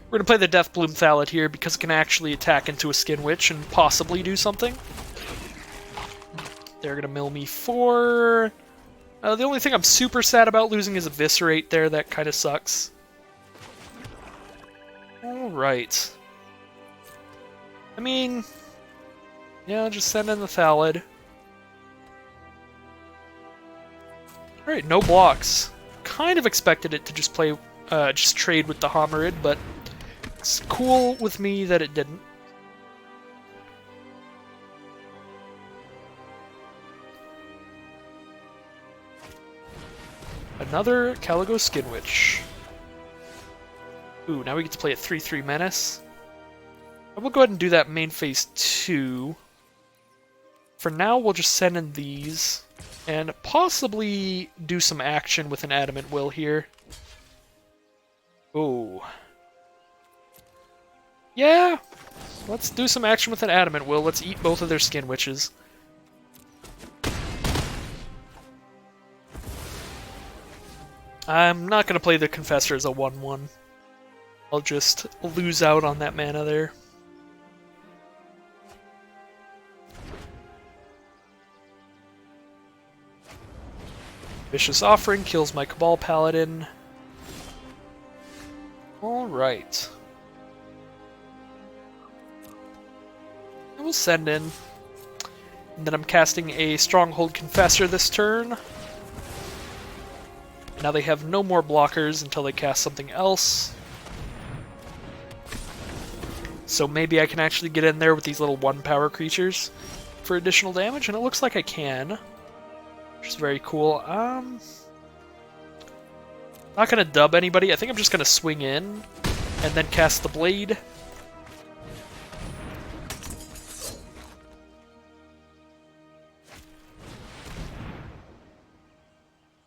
Speaker 1: We're going to play the Deathbloom Thallid here because it can actually attack into a Skinwitch and possibly do something. They're going to mill me 4. The only thing I'm super sad about losing is Eviscerate there. That kind of sucks. Alright. I mean, yeah, just send in the Thallid. Alright, no blocks. Kind of expected it to just play, just trade with the Homerid, but it's cool with me that it didn't. Another Caligo Skinwitch. Ooh, now we get to play a 3-3 Menace. I will go ahead and do that main phase 2. For now, we'll just send in these, and possibly do some action with an Adamant Will here. Ooh. Yeah! Let's do some action with an Adamant Will. Let's eat both of their Skin Witches. I'm not going to play the Confessor as a 1-1. I'll just lose out on that mana there. Vicious Offering kills my Cabal Paladin. Alright. I will send in. And then I'm casting a Stronghold Confessor this turn. Now they have no more blockers until they cast something else. So maybe I can actually get in there with these little 1-power creatures for additional damage, and it looks like I can. Which is very cool. Not gonna dub anybody. I think I'm just gonna swing in and then cast the blade.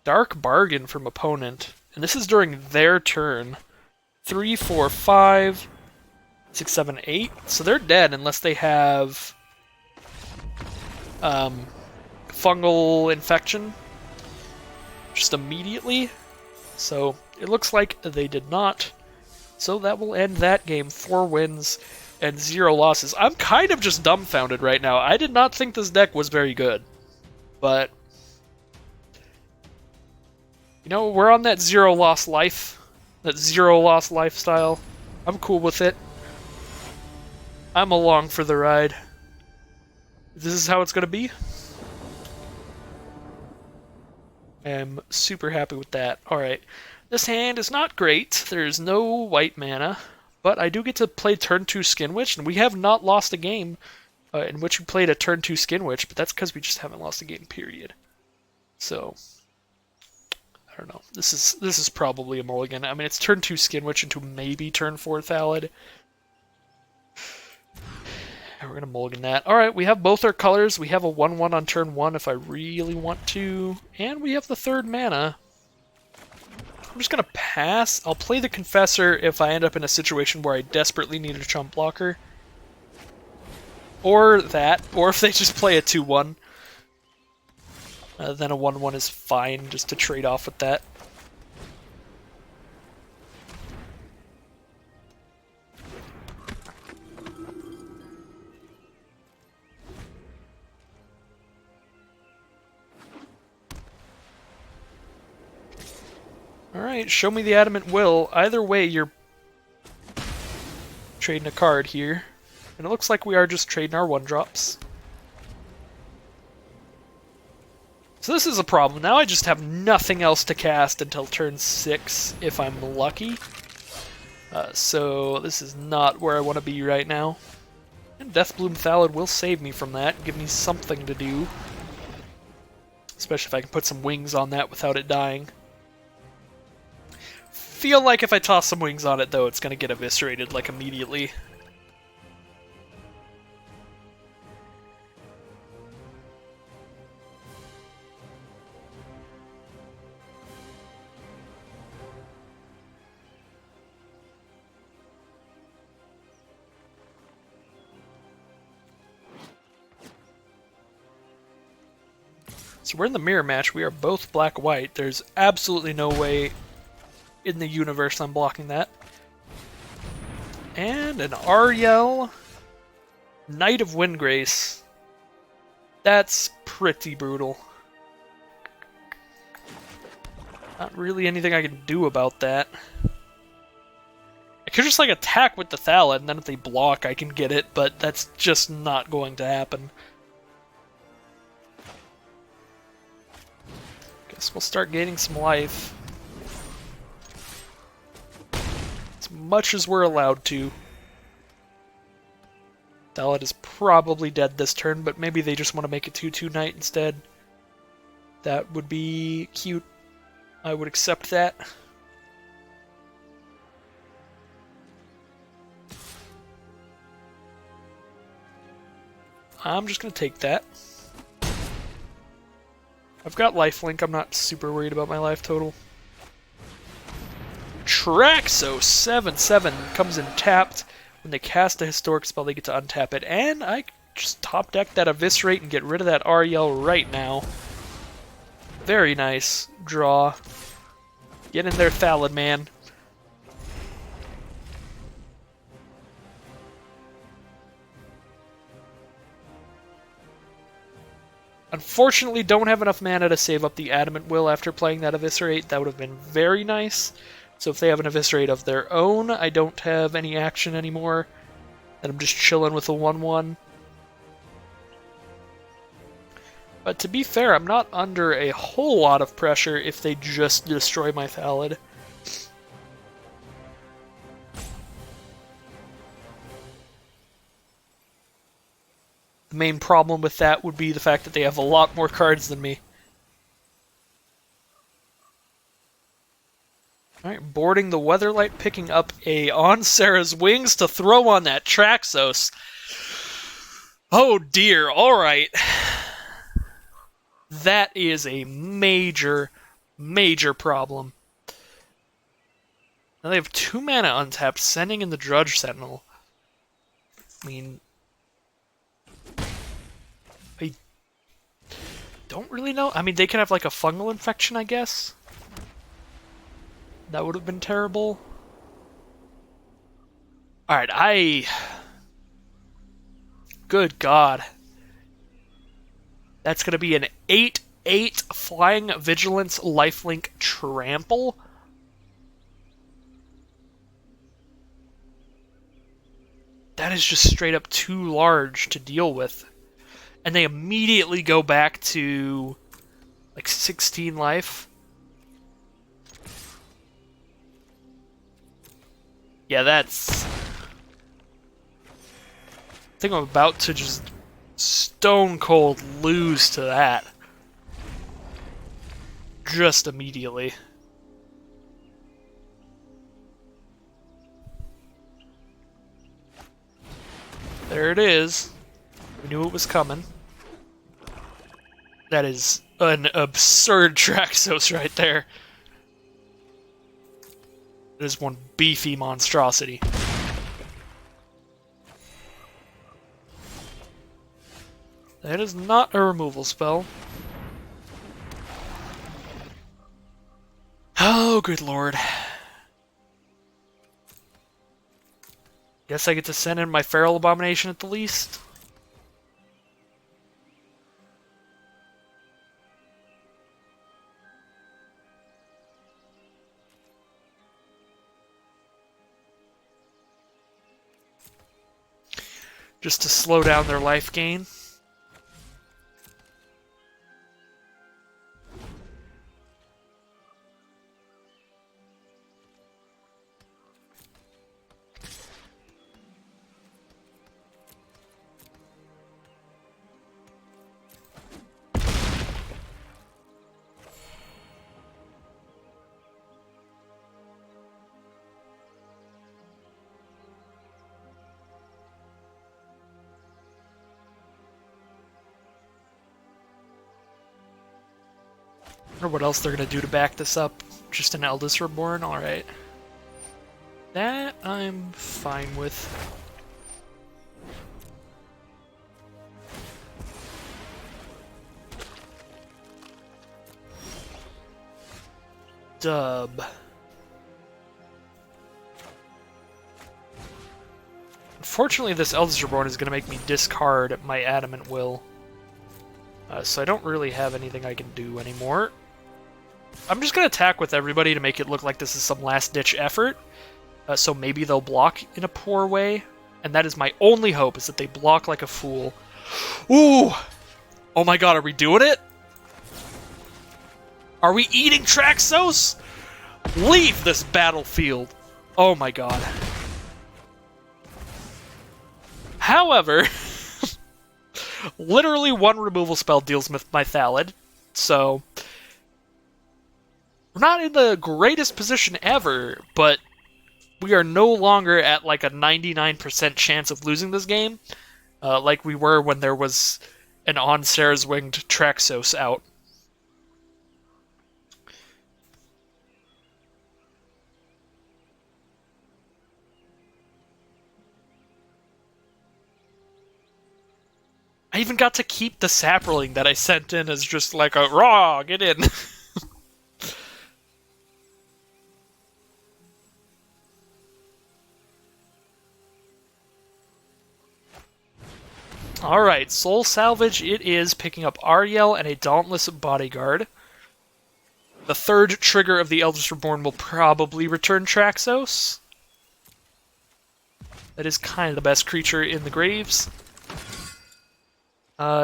Speaker 1: Dark Bargain from opponent, and this is during their turn. 3, 4, 5, 6, 7, 8. So they're dead unless they have fungal infection just immediately. So it looks like they did not. So that will end that game. 4 wins and 0 losses. I'm kind of just dumbfounded right now. I did not think this deck was very good, but you know, we're on that 0 loss life, that 0 loss lifestyle. I'm cool with it. I'm along for the ride. This is how it's going to be. I'm super happy with that. Alright, this hand is not great. There's no white mana, but I do get to play turn 2 Skin Witch, and we have not lost a game in which we played a turn 2 Skin Witch, but that's because we just haven't lost a game, period. So I don't know. This is probably a mulligan. I mean, it's turn 2 Skin Witch into maybe turn 4 Thallid. And we're going to mulligan that. Alright, we have both our colors. We have a 1-1 on turn 1 if I really want to. And we have the 3rd mana. I'm just going to pass. I'll play the Confessor if I end up in a situation where I desperately need a chump blocker. Or that. Or if they just play a 2-1. Then a 1-1 is fine, just to trade off with that. Alright, show me the Adamant Will. Either way, you're trading a card here. And it looks like we are just trading our 1-drops. So this is a problem. Now I just have nothing else to cast until turn 6, if I'm lucky. So this is not where I want to be right now. And Deathbloom Thallid will save me from that, give me something to do. Especially if I can put some wings on that without it dying. Feel like if I toss some wings on it, though, it's going to get eviscerated, like, immediately. So we're in the mirror match. We are both black-white. There's absolutely no way in the universe I'm blocking that. And an Ariel, Knight of Windgrace. That's pretty brutal. Not really anything I can do about that. I could just like attack with the Thallid, and then if they block I can get it, but that's just not going to happen. Guess we'll start gaining some life. As much as we're allowed to. Thallid is probably dead this turn, but maybe they just want to make a 2/2 Knight instead. That would be cute. I would accept that. I'm just going to take that. I've got lifelink. I'm not super worried about my life total. Traxo 7/7 comes in tapped When they cast a historic spell, they get to untap it. And I just top deck that Eviscerate and get rid of that Ariel right now. Very nice draw. Get in there, Thallid man. Unfortunately, don't have enough mana to save up the Adamant Will after playing that Eviscerate. That would have been very nice. So if they have an Eviscerate of their own, I don't have any action anymore. And I'm just chilling with a 1/1. But to be fair, I'm not under a whole lot of pressure if they just destroy my Thallid. The main problem with that would be the fact that they have a lot more cards than me. Alright, boarding the Weatherlight, picking up a On Sarah's Wings to throw on that Traxos. Oh dear, alright. That is a major, major problem. Now they have 2 mana untapped, sending in the Drudge Sentinel. I mean, I don't really know. I mean, they could have like a fungal infection, I guess. That would have been terrible. Alright, good God. That's going to be an 8/8 Flying Vigilance Lifelink Trample. That is just straight up too large to deal with. And they immediately go back to like 16 life. Yeah, that's... I think I'm about to just stone cold lose to that. Just immediately. There it is. We knew it was coming. That is an absurd Traxos right there. It is one beefy monstrosity. That is not a removal spell. Oh, good lord. Guess I get to send in my Feral Abomination at the least. Just to slow down their life gain. I wonder what else they're gonna do to back this up. Just an Eldest Reborn? Alright. That I'm fine with. Dub. Unfortunately, this Eldest Reborn is gonna make me discard my Adamant Will. So I don't really have anything I can do anymore. I'm just going to attack with everybody to make it look like this is some last-ditch effort. So maybe they'll block in a poor way. And that is my only hope, is that they block like a fool. Ooh! Oh my god, are we doing it? Are we eating Traxos? Leave this battlefield! Oh my god. However, literally one removal spell deals with my Thallid, so... We're not in the greatest position ever, but we are no longer at like a 99% chance of losing this game, like we were when there was an On Sarah's Winged Traxos out. I even got to keep the sapling that I sent in as just like a raw, get in. Alright, Soul Salvage it is, picking up Ariel and a Dauntless Bodyguard. The third trigger of the Eldest Reborn will probably return Traxos. That is kind of the best creature in the graves.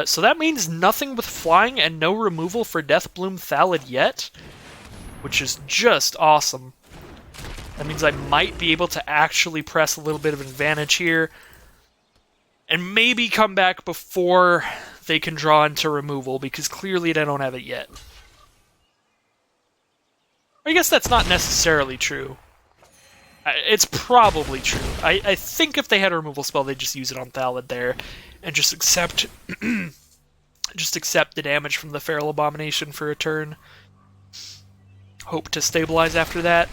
Speaker 1: So that means nothing with flying and no removal for Deathbloom Thallid yet, which is just awesome. That means I might be able to actually press a little bit of an advantage here, and maybe come back before they can draw into removal, because clearly they don't have it yet. I guess that's not necessarily true. It's probably true. I think if they had a removal spell, they'd just use it on Thallid there, and just accept just accept the damage from the Feral Abomination for a turn. Hope to stabilize after that.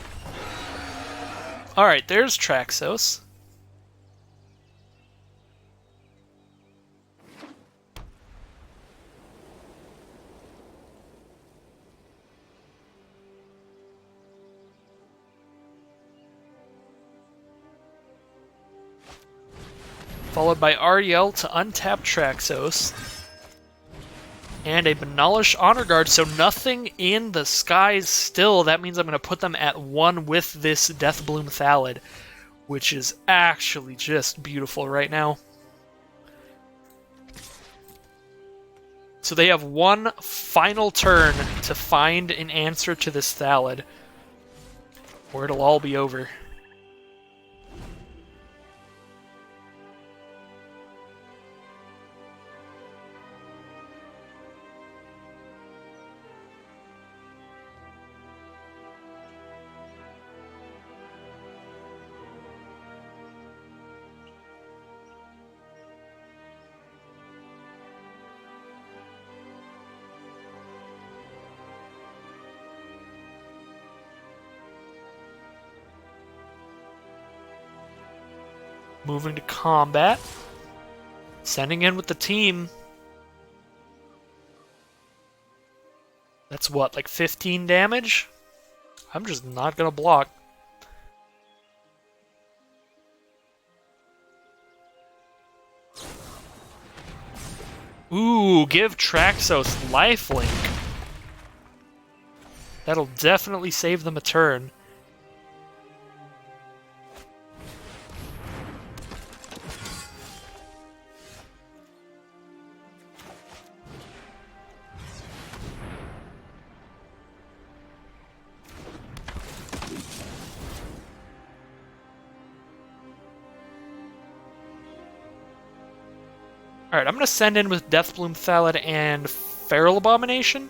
Speaker 1: Alright, there's Traxos. Followed by Ariel to untap Traxos. And a Benalish Honor Guard, so nothing in the skies still. That means I'm going to put them at 1 with this Deathbloom Thallid, which is actually just beautiful right now. So they have one final turn to find an answer to this Thallid, or it'll all be over. Moving to combat. Sending in with the team. That's what, like 15 damage? I'm just not gonna block. Ooh, give Traxos lifelink. That'll definitely save them a turn. Alright, I'm going to send in with Deathbloom Thallid and Feral Abomination.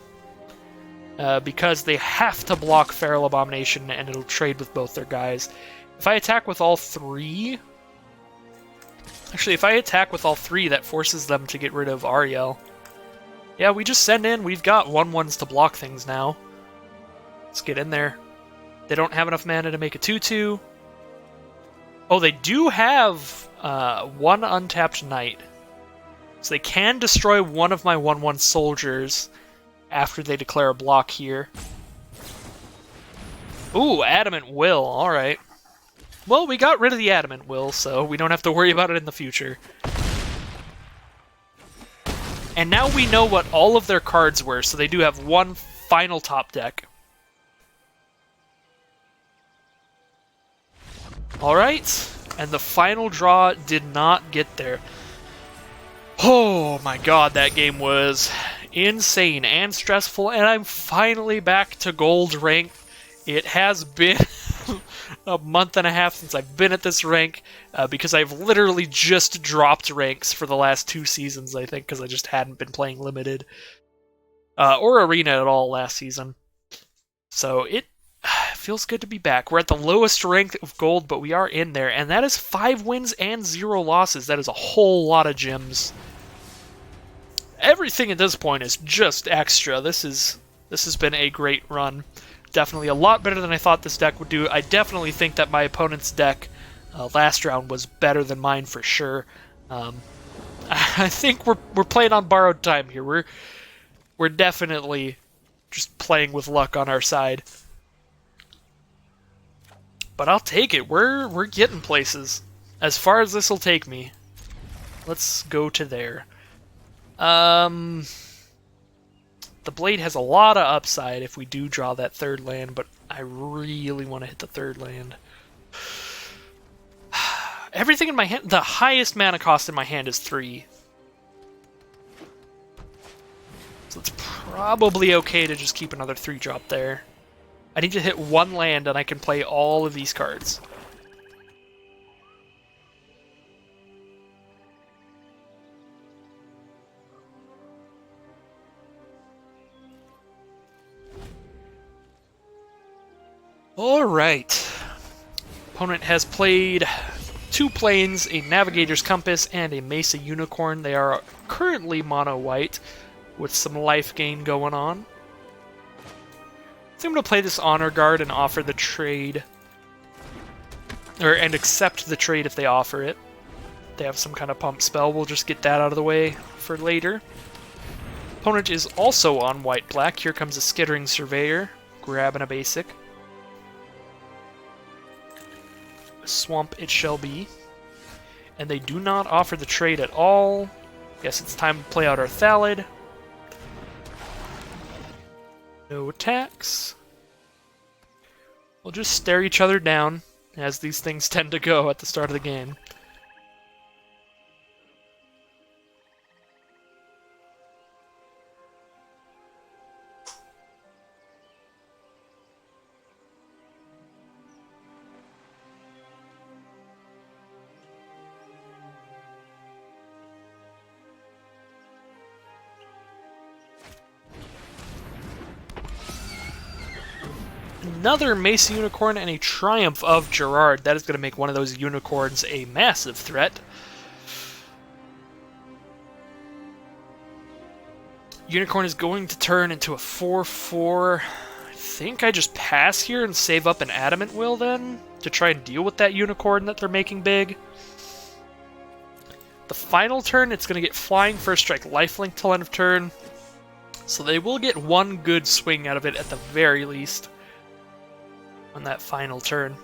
Speaker 1: Because they have to block Feral Abomination and it'll trade with both their guys. If I attack with all three... Actually, if I attack with all three, that forces them to get rid of Ariel. Yeah, we just send in. We've got 1/1s to block things now. Let's get in there. They don't have enough mana to make a 2/2. Oh, they do have one untapped Knight. So they can destroy one of my 1/1 soldiers after they declare a block here. Ooh, Adamant Will, alright. Well, we got rid of the Adamant Will, so we don't have to worry about it in the future. And now we know what all of their cards were, so they do have one final top deck. Alright, and the final draw did not get there. Oh my god, that game was insane and stressful, and I'm finally back to gold rank. It has been a month and a half since I've been at this rank, because I've literally just dropped ranks for the last 2 seasons, I think, because I just hadn't been playing Limited or Arena at all last season. So it feels good to be back. We're at the lowest rank of gold, but we are in there, and that is 5 wins and 0 losses. That is a whole lot of gems. Everything at this point is just extra. This has been a great run. Definitely a lot better than I thought this deck would do. I definitely think that my opponent's deck last round was better than mine for sure. I think we're playing on borrowed time here. We're definitely just playing with luck on our side. But I'll take it. We're getting places. As far as this will take me. Let's go to there. The blade has a lot of upside if we do draw that third land, but I really want to hit the third land. Everything in my hand, the highest mana cost in my hand is 3. So it's probably okay to just keep another 3-drop there. I need to hit 1 land and I can play all of these cards. Alright. Opponent has played 2 planes, a Navigator's Compass, and a Mesa Unicorn. They are currently mono-white, with some life gain going on. So I'm going to play this Honor Guard and offer the trade. And accept the trade if they offer it. If they have some kind of pump spell, we'll just get that out of the way for later. Opponent is also on white-black. Here comes a Skittering Surveyor, grabbing a basic. Swamp it shall be. And they do not offer the trade at all. Guess it's time to play out our Thallid. No attacks. We'll just stare each other down, as these things tend to go at the start of the game. Another Mesa Unicorn and a Triumph of Gerard. That is going to make one of those unicorns a massive threat. Unicorn is going to turn into a 4/4. I think I just pass here and save up an Adamant Will then to try and deal with that unicorn that they're making big. The final turn, it's going to get Flying, First Strike, Lifelink till end of turn. So they will get one good swing out of it at the very least on that final turn.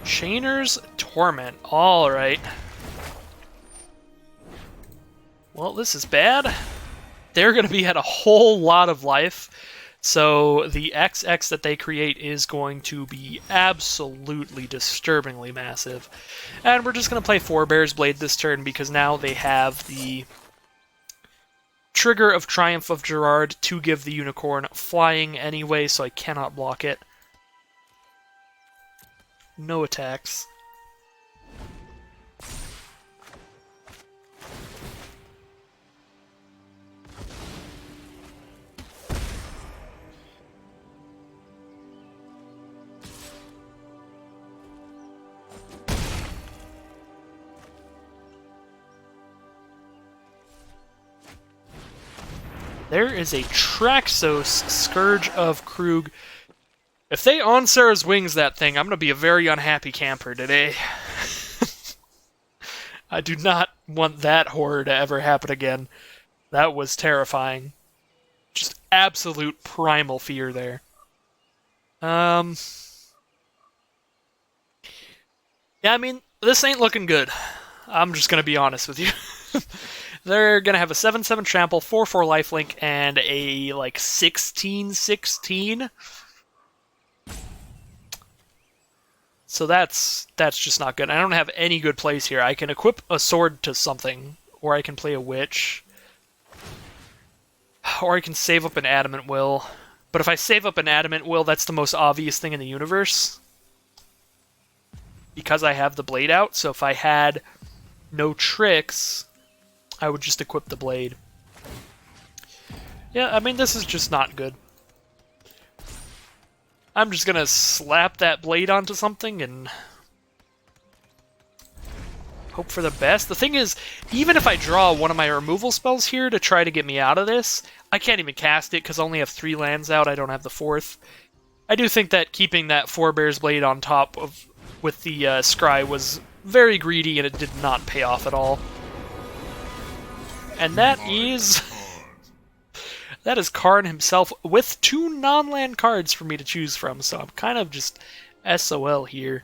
Speaker 1: Chainer's Torment. Alright. Well, this is bad. They're going to be at a whole lot of life. So the XX that they create is going to be absolutely disturbingly massive. And we're just going to play Forebear's Blade this turn because now they have the trigger of Triumph of Gerard to give the unicorn flying anyway, so I cannot block it. No attacks. There is a Traxos, Scourge of Krug. If they on Sarah's Wings that thing, I'm going to be a very unhappy camper today. I do not want that horror to ever happen again. That was terrifying. Just absolute primal fear there. Yeah, I mean, this ain't looking good. I'm just going to be honest with you. They're going to have a 7/7 trample, 4/4 lifelink, and a, like, 16/16. So that's just not good. I don't have any good plays here. I can equip a sword to something, or I can play a witch. Or I can save up an Adamant Will. But if I save up an Adamant Will, that's the most obvious thing in the universe. Because I have the blade out, so if I had no tricks, I would just equip the blade. Yeah, I mean, this is just not good. I'm just gonna slap that blade onto something and hope for the best. The thing is, even if I draw one of my removal spells here to try to get me out of this, I can't even cast it because I only have 3 lands out. I don't have the 4th. I do think that keeping that Forebear's Blade on top of with the Scry was very greedy, and it did not pay off at all. And that is Karn himself with 2 non-land cards for me to choose from, so I'm kind of just SOL here.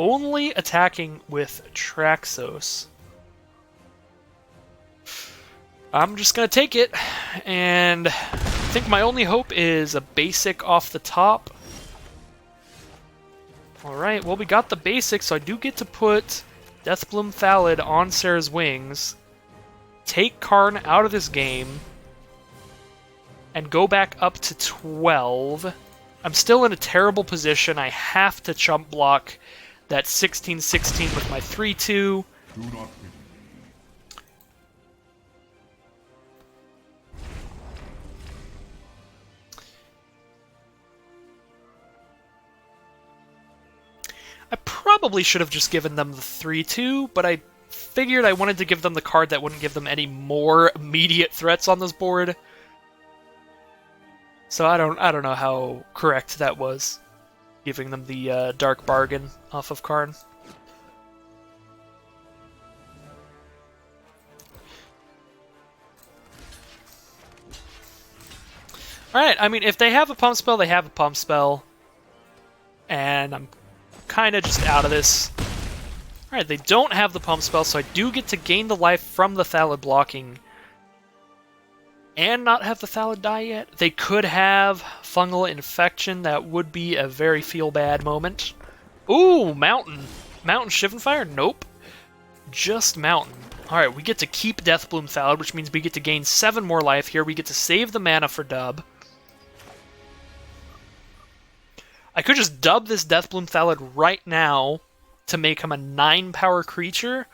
Speaker 1: Only attacking with Traxos. I'm just gonna take it, and I think my only hope is a basic off the top. Alright, well we got the basic, so I do get to put Deathbloom Thallid on Sarah's Wings, take Karn out of this game, and go back up to 12. I'm still in a terrible position. I have to chump block that 16/16 with my 3/2. I probably should have just given them the 3/2, but I figured I wanted to give them the card that wouldn't give them any more immediate threats on this board. So I don't know how correct that was, giving them the Dark Bargain off of Karn. Alright, I mean, if they have a pump spell, they have a pump spell. And I'm kind of just out of this. Alright, they don't have the pump spell, so I do get to gain the life from the Thallid blocking. And not have the Thallid die yet. They could have Fungal Infection. That would be a very feel-bad moment. Ooh, Mountain. Mountain Shivanfire? Nope. Just Mountain. Alright, we get to keep Deathbloom Thallid, which means we get to gain 7 more life here. We get to save the mana for dub. I could just dub this Deathbloom Thallid right now to make him a 9-power creature,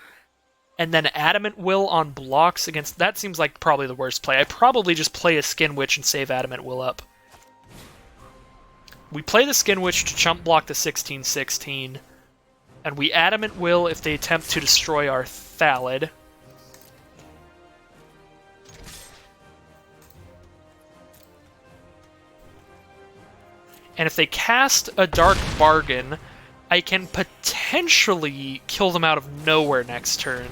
Speaker 1: and then Adamant Will on blocks against... That seems like probably the worst play. I probably just play a Skin Witch and save Adamant Will up. We play the Skin Witch to chump block the 16/16, and we Adamant Will if they attempt to destroy our Thallid. And if they cast a Dark Bargain, I can potentially kill them out of nowhere next turn.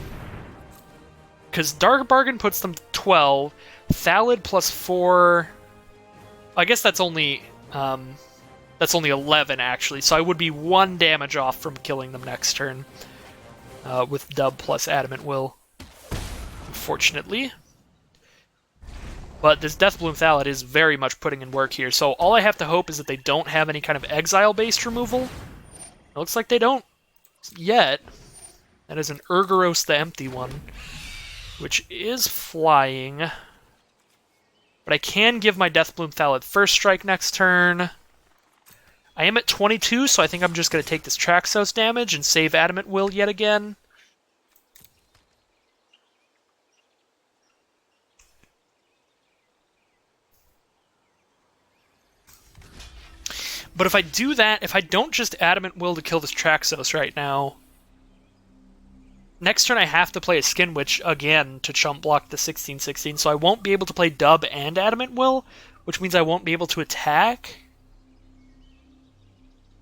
Speaker 1: Because Dark Bargain puts them to 12, Thallid plus 4... I guess that's only 11, actually, so I would be 1 damage off from killing them next turn. With Dub plus Adamant Will, unfortunately. But this Deathbloom Thallid is very much putting in work here, so all I have to hope is that they don't have any kind of exile-based removal. It looks like they don't yet. That is an Urgoros the Empty one, which is flying. But I can give my Deathbloom Thallid first strike next turn. I am at 22, so I think I'm just going to take this Traxos damage and save Adamant Will yet again. But if I do that, if I don't just Adamant Will to kill this Traxos right now, next turn I have to play a Skin Witch again to chump block the 16/16, so I won't be able to play Dub and Adamant Will, which means I won't be able to attack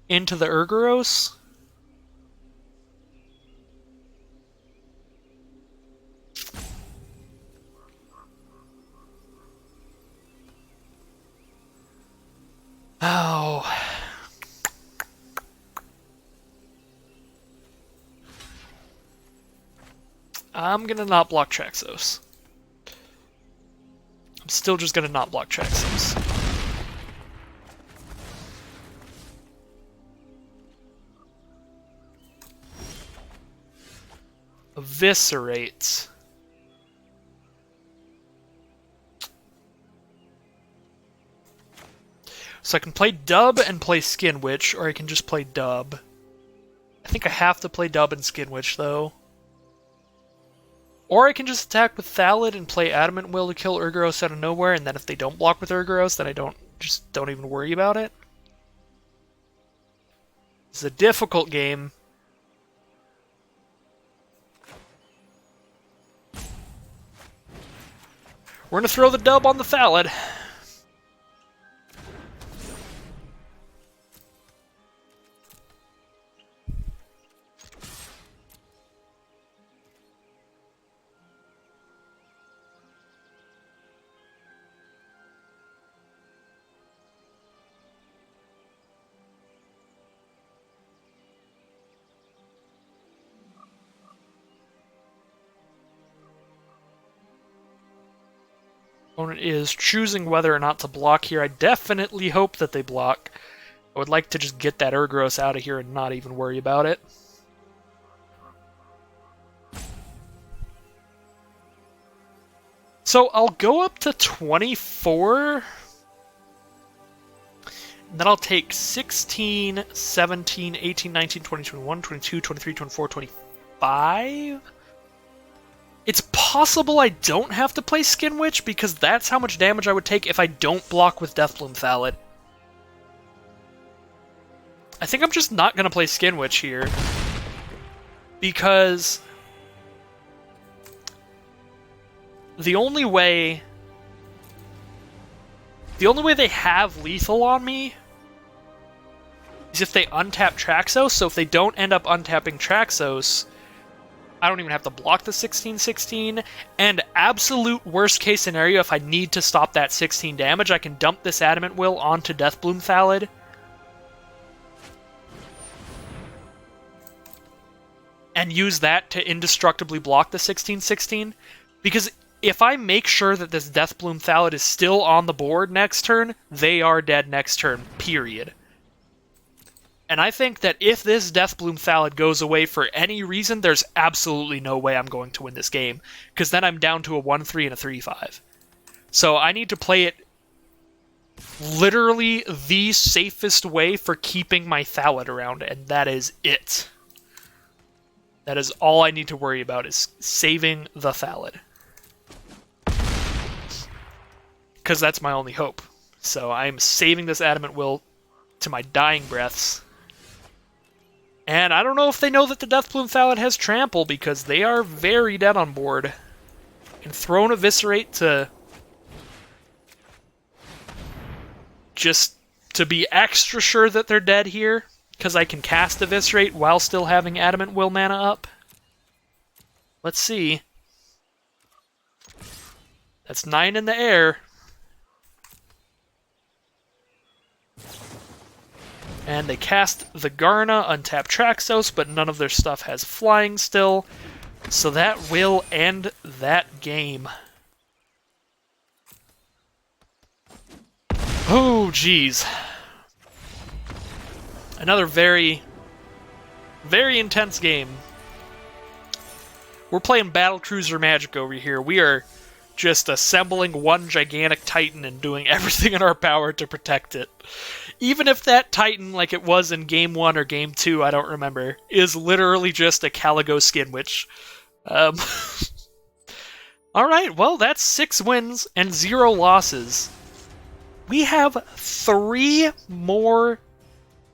Speaker 1: into the Urgoros. Oh. I'm gonna not block Traxos. I'm still just gonna not block Traxos. Eviscerate. So I can play Dub and play Skin Witch, or I can just play Dub. I think I have to play Dub and Skin Witch, though. Or I can just attack with Thallid and play Adamant Will to kill Urgoros out of nowhere, and then if they don't block with Urgoros, then I don't even worry about it. It's a difficult game. We're going to throw the dub on the Thallid. Opponent is choosing whether or not to block here. I definitely hope that they block. I would like to just get that Urgoros out of here and not even worry about it. So I'll go up to 24. Then I'll take 16, 17, 18, 19, 20, 21, 22, 23, 24, 25. It's possible I don't have to play Skin Witch, because that's how much damage I would take if I don't block with Deathbloom Thallid. I think I'm just not going to play Skin Witch here, because the only way they have lethal on me is if they untap Traxos. So if they don't end up untapping Traxos, I don't even have to block the 16-16, and absolute worst case scenario, if I need to stop that 16 damage, I can dump this Adamant Will onto Deathbloom Thallid. And use that to indestructibly block the 16-16, because if I make sure that this Deathbloom Thallid is still on the board next turn, they are dead next turn, period. And I think that if this Deathbloom Thallid goes away for any reason, there's absolutely no way I'm going to win this game, because then I'm down to a 1-3 and a 3-5. So I need to play it literally the safest way for keeping my Thallid around, and that is it. That is all I need to worry about, is saving the Thallid. Because that's my only hope. So I'm saving this Adamant Will to my dying breaths. And I don't know if they know that the Deathbloom Thallid has Trample, because they are very dead on board. And Throne Eviscerate to just to be extra sure that they're dead here, because I can cast Eviscerate while still having Adamant Will mana up. Let's see. That's 9 in the air. And they cast the Garna, untap Traxos, but none of their stuff has flying still. So that will end that game. Oh, geez. Another very, very intense game. We're playing Battlecruiser Magic over here. We are just assembling one gigantic Titan and doing everything in our power to protect it. Even if that Titan, like it was in Game 1 or Game 2, I don't remember, is literally just a Caligo Skin Witch. Alright, well, that's 6 wins and 0 losses. We have 3 more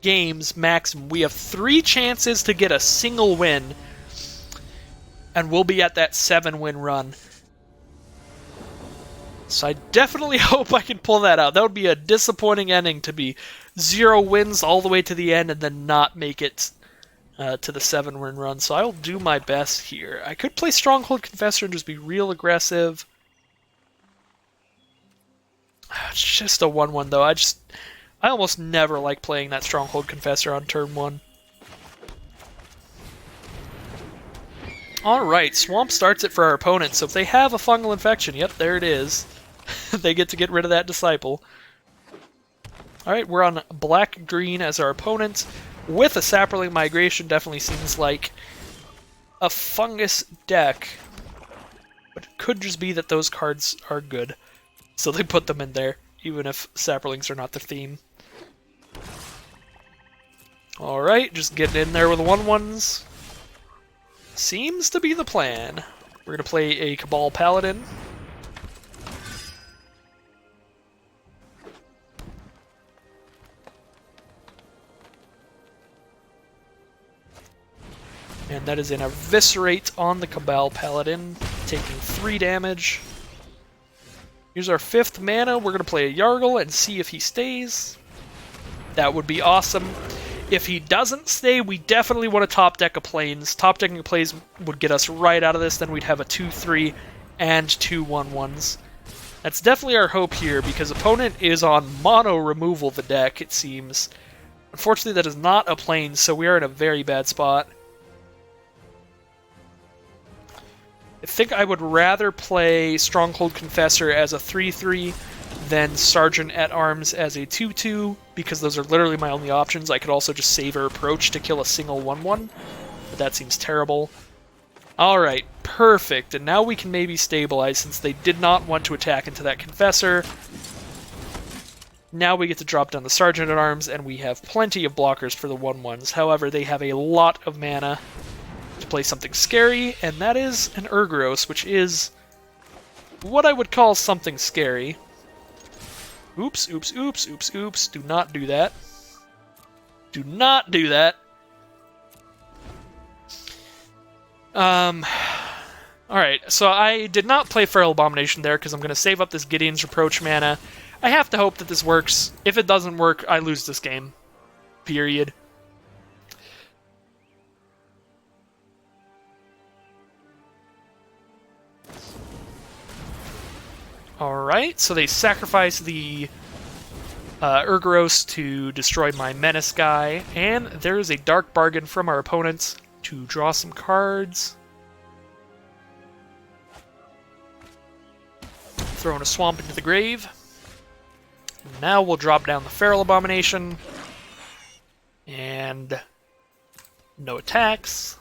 Speaker 1: games maximum. We have 3 chances to get a single win, and we'll be at that 7-win run. So I definitely hope I can pull that out. That would be a disappointing ending, to be 0 wins all the way to the end and then not make it to the 7-win run. So I'll do my best here. I could play Stronghold Confessor and just be real aggressive. It's just a 1-1 though. I almost never like playing that Stronghold Confessor on turn 1. Alright, Swamp starts it for our opponent, so if they have a fungal infection, yep, there it is. They get to get rid of that Disciple. Alright, we're on black-green as our opponent. With a Saproling Migration, definitely seems like a fungus deck. But it could just be that those cards are good. So they put them in there, even if Saprolings are not their theme. Alright, just getting in there with the 1-1s. Seems to be the plan. We're going to play a Cabal Paladin. And that is an Eviscerate on the Cabal Paladin, taking 3 damage. Here's our 5th mana. We're going to play a Yargle and see if he stays. That would be awesome. If he doesn't stay, we definitely want to top deck a Plains. Top decking a Plains would get us right out of this. Then we'd have a 2/3 and 2 1/1s. That's definitely our hope here, because opponent is on mono removal the deck, it seems. Unfortunately, that is not a Plains, so we are in a very bad spot. I think I would rather play Stronghold Confessor as a 3/3 than Sergeant at Arms as a 2/2, because those are literally my only options. I could also just save or approach to kill a single 1/1, but that seems terrible. Alright, perfect, and now we can maybe stabilize since they did not want to attack into that Confessor. Now we get to drop down the Sergeant at Arms, and we have plenty of blockers for the 1/1s. However, they have a lot of mana to play something scary, and that is an Urgoros, which is what I would call something scary. Oops, oops, oops, oops, oops. Do not do that. Do not do that. Alright, so I did not play Feral Abomination there because I'm going to save up this Gideon's Reproach mana. I have to hope that this works. If it doesn't work, I lose this game. Period. Alright, so they sacrifice the Urgoros to destroy my Menace guy, and there is a Dark Bargain from our opponents to draw some cards. Throwing a Swamp into the grave. Now we'll drop down the Feral Abomination. And no attacks.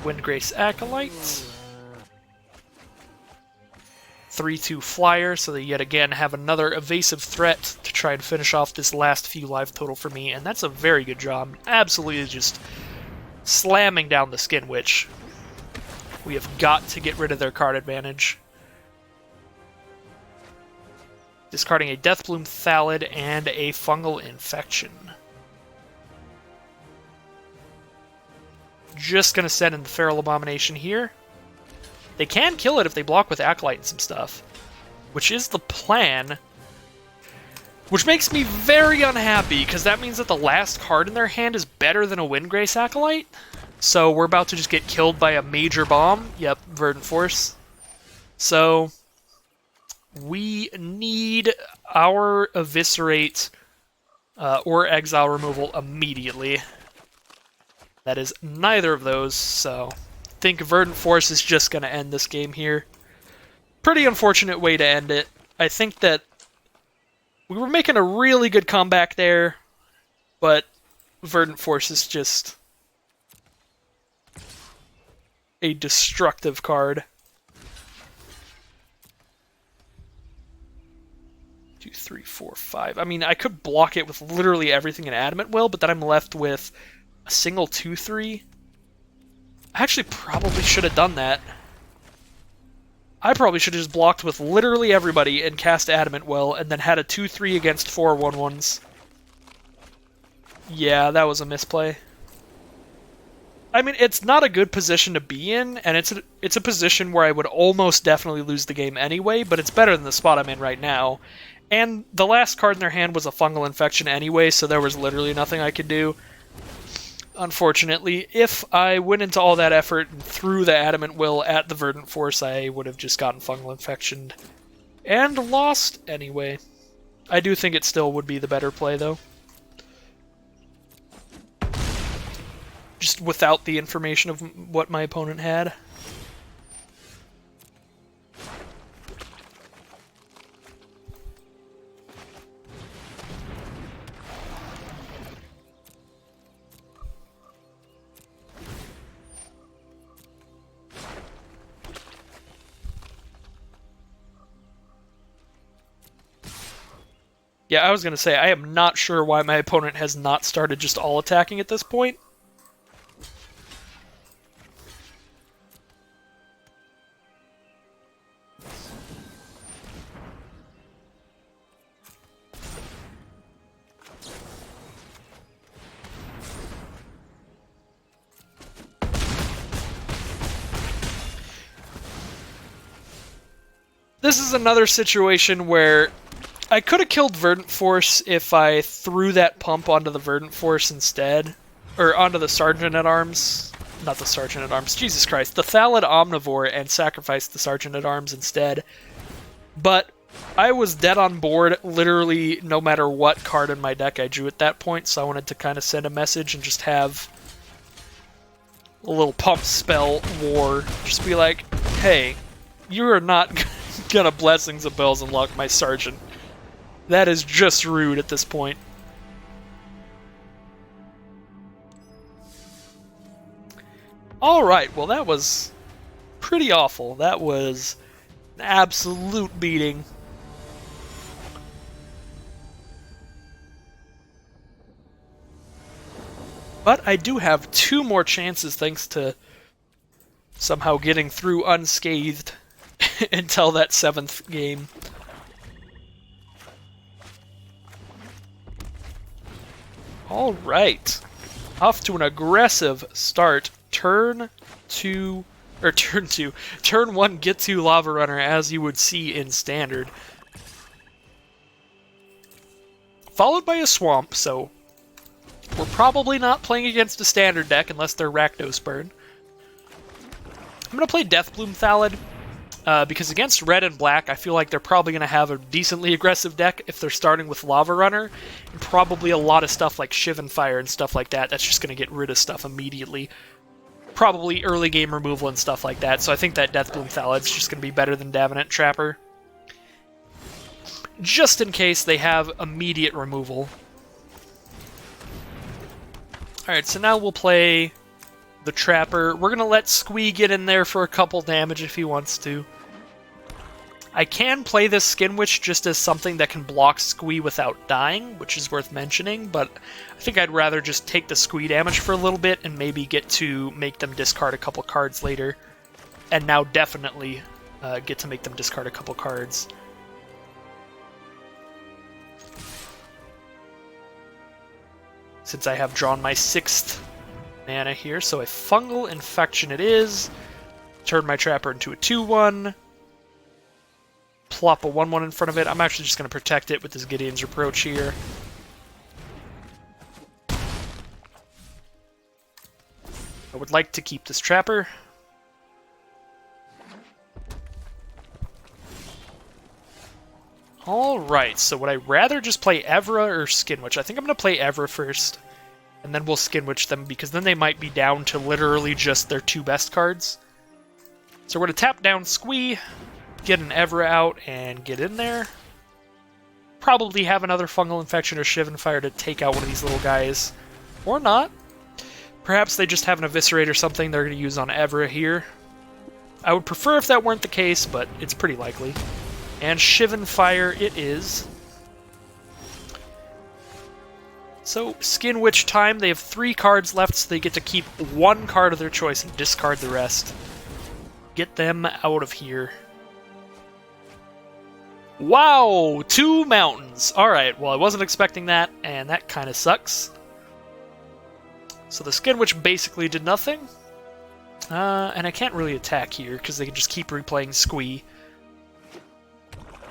Speaker 1: Windgrace Acolyte. 3/2 flyer, so they yet again have another evasive threat to try and finish off this last few life total for me, and that's a very good job. Absolutely just slamming down the Skin Witch. We have got to get rid of their card advantage. Discarding a Deathbloom Thallid and a Fungal Infection. Just gonna send in the Feral Abomination here. They can kill it if they block with Acolyte and some stuff, which is the plan. Which makes me very unhappy, because that means that the last card in their hand is better than a Windgrace Acolyte. So we're about to just get killed by a major bomb. Yep, Verdant Force. So we need our Eviscerate or Exile removal immediately. That is neither of those, so I think Verdant Force is just going to end this game here. Pretty unfortunate way to end it. I think that we were making a really good comeback there, but Verdant Force is just a destructive card. 2, 3, 4, 5. I mean, I could block it with literally everything in Adamant Will, but then I'm left with a single 2/3. I actually probably should have done that. I probably should have just blocked with literally everybody and cast Adamant Will, and then had a 2/3 against 4 1/1s. Yeah, that was a misplay. I mean, it's not a good position to be in, and it's a position where I would almost definitely lose the game anyway, but it's better than the spot I'm in right now. And the last card in their hand was a Fungal Infection anyway, so there was literally nothing I could do. Unfortunately, if I went into all that effort and threw the Adamant Will at the Verdant Force, I would have just gotten Fungal Infectioned and lost anyway. I do think it still would be the better play, though. Just without the information of what my opponent had. Yeah, I was going to say, I am not sure why my opponent has not started just all attacking at this point. This is another situation where I could have killed Verdant Force if I threw that pump onto the Verdant Force instead. Or onto the Sergeant at Arms. Not the Sergeant at Arms, Jesus Christ. The Thallid Omnivore and sacrificed the Sergeant at Arms instead. But I was dead on board literally no matter what card in my deck I drew at that point, so I wanted to kind of send a message and just have a little pump spell war. Just be like, hey, you are not gonna Blessings of Bells unlock my Sergeant. That is just rude at this point. Alright, well that was pretty awful. That was an absolute beating. But I do have 2 more chances thanks to somehow getting through unscathed until that 7th game. Alright. Off to an aggressive start. Turn 1, get to Lava Runner, as you would see in Standard. Followed by a Swamp, so we're probably not playing against a Standard deck unless they're Rakdos Burn. I'm going to play Deathbloom Thallid, because against Red and Black, I feel like they're probably going to have a decently aggressive deck if they're starting with Lava Runner, and probably a lot of stuff like Shivan Fire and stuff like that. That's just going to get rid of stuff immediately. Probably early game removal and stuff like that, so I think that Deathbloom Thallid's just going to be better than Davenant Trapper. Just in case they have immediate removal. Alright, so now we'll play the Trapper. We're going to let Squee get in there for a couple damage if he wants to. I can play this Skin Witch just as something that can block Squee without dying, which is worth mentioning, but I think I'd rather just take the Squee damage for a little bit and maybe get to make them discard a couple cards later. And now definitely get to make them discard a couple cards. Since I have drawn my 6th mana here, so a Fungal Infection it is. Turn my Trapper into a 2-1. Plop a 1-1 in front of it. I'm actually just going to protect it with this Gideon's Reproach here. I would like to keep this Trapper. Alright, so would I rather just play Evra or Skin Witch? I think I'm going to play Evra first, and then we'll Skin Witch them, because then they might be down to literally just their 2 best cards. So we're going to tap down Squee, get an Evra out, and get in there. Probably have another Fungal Infection or Shivan Fire to take out one of these little guys. Or not. Perhaps they just have an Eviscerate or something they're going to use on Evra here. I would prefer if that weren't the case, but it's pretty likely. And Shivan Fire it is. So, Skin Witch time. They have 3 cards left, so they get to keep 1 card of their choice and discard the rest. Get them out of here. Wow! 2 mountains! Alright, well I wasn't expecting that, and that kind of sucks. So the Skin Witch basically did nothing. And I can't really attack here, because they can just keep replaying Squee.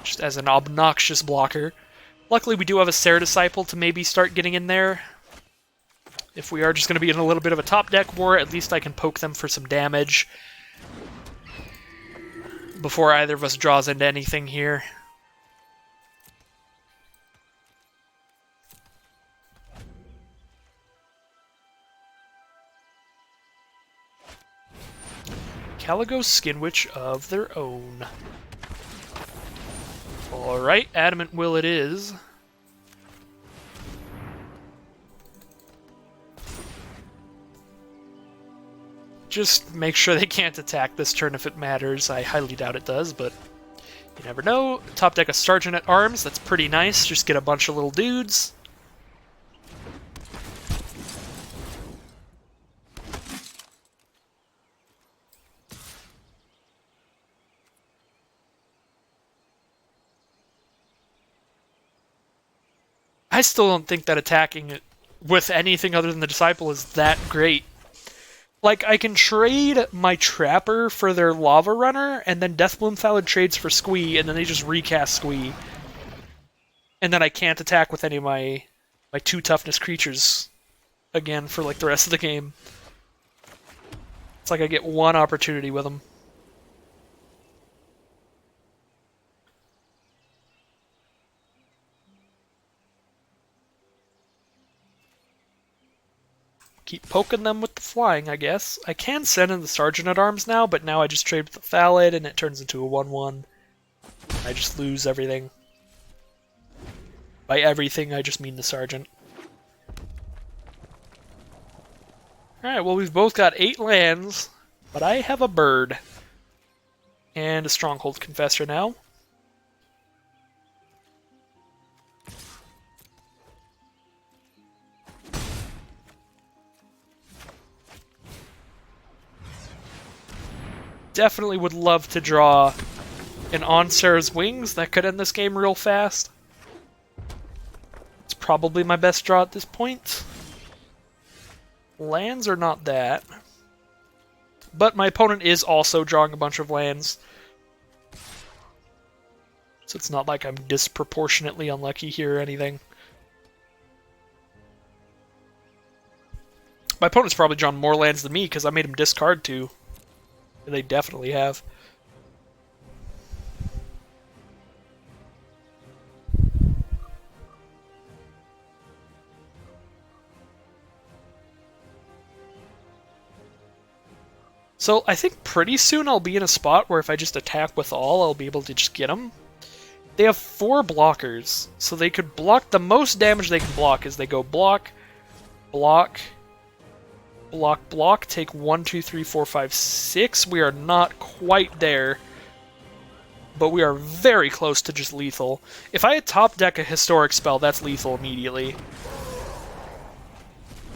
Speaker 1: Just as an obnoxious blocker. Luckily we do have a Serra Disciple to maybe start getting in there. If we are just going to be in a little bit of a top deck war, at least I can poke them for some damage before either of us draws into anything here. Caligo Skin Witch of their own. Alright, Adamant Will it is. Just make sure they can't attack this turn if it matters. I highly doubt it does, but you never know. Top deck a Sergeant at Arms, that's pretty nice. Just get a bunch of little dudes. I still don't think that attacking it with anything other than the Disciple is that great. Like, I can trade my Trapper for their Lava Runner, and then Deathbloom Thallid trades for Squee, and then they just recast Squee. And then I can't attack with any of my 2 toughness creatures again for, like, the rest of the game. It's like I get one opportunity with them. Keep poking them with the flying, I guess. I can send in the Sergeant at Arms now, but now I just trade with the Thallid, and it turns into a 1-1. I just lose everything. By everything, I just mean the Sergeant. Alright, well, we've both got 8 lands, but I have a bird. And a Stronghold Confessor now. Definitely would love to draw an On Sarah's Wings. That could end this game real fast. It's probably my best draw at this point. Lands are not that. But my opponent is also drawing a bunch of lands. So it's not like I'm disproportionately unlucky here or anything. My opponent's probably drawn more lands than me because I made him discard 2. They definitely have. So I think pretty soon I'll be in a spot where if I just attack with all, I'll be able to just get them. They have 4 blockers, so they could block. The most damage they can block is they go block, block, block, block, take 1, 2, 3, 4, 5, 6. We are not quite there, but we are very close to just lethal. If I had top deck a Historic Spell, that's lethal immediately.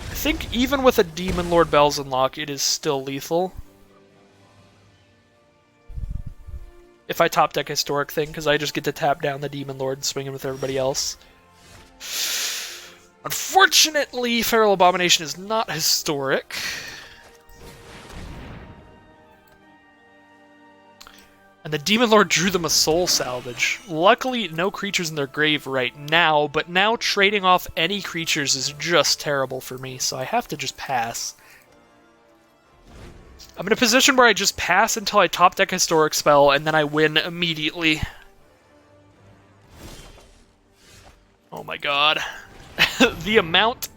Speaker 1: I think even with a Demon Lord Bells unlock, it is still lethal. If I top deck Historic thing, because I just get to tap down the Demon Lord and swing him with everybody else. Unfortunately, Feral Abomination is not historic. And the Demon Lord drew them a Soul Salvage. Luckily, no creatures in their grave right now, but now trading off any creatures is just terrible for me, so I have to just pass. I'm in a position where I just pass until I top deck Historic Spell, and then I win immediately. Oh my god. The amount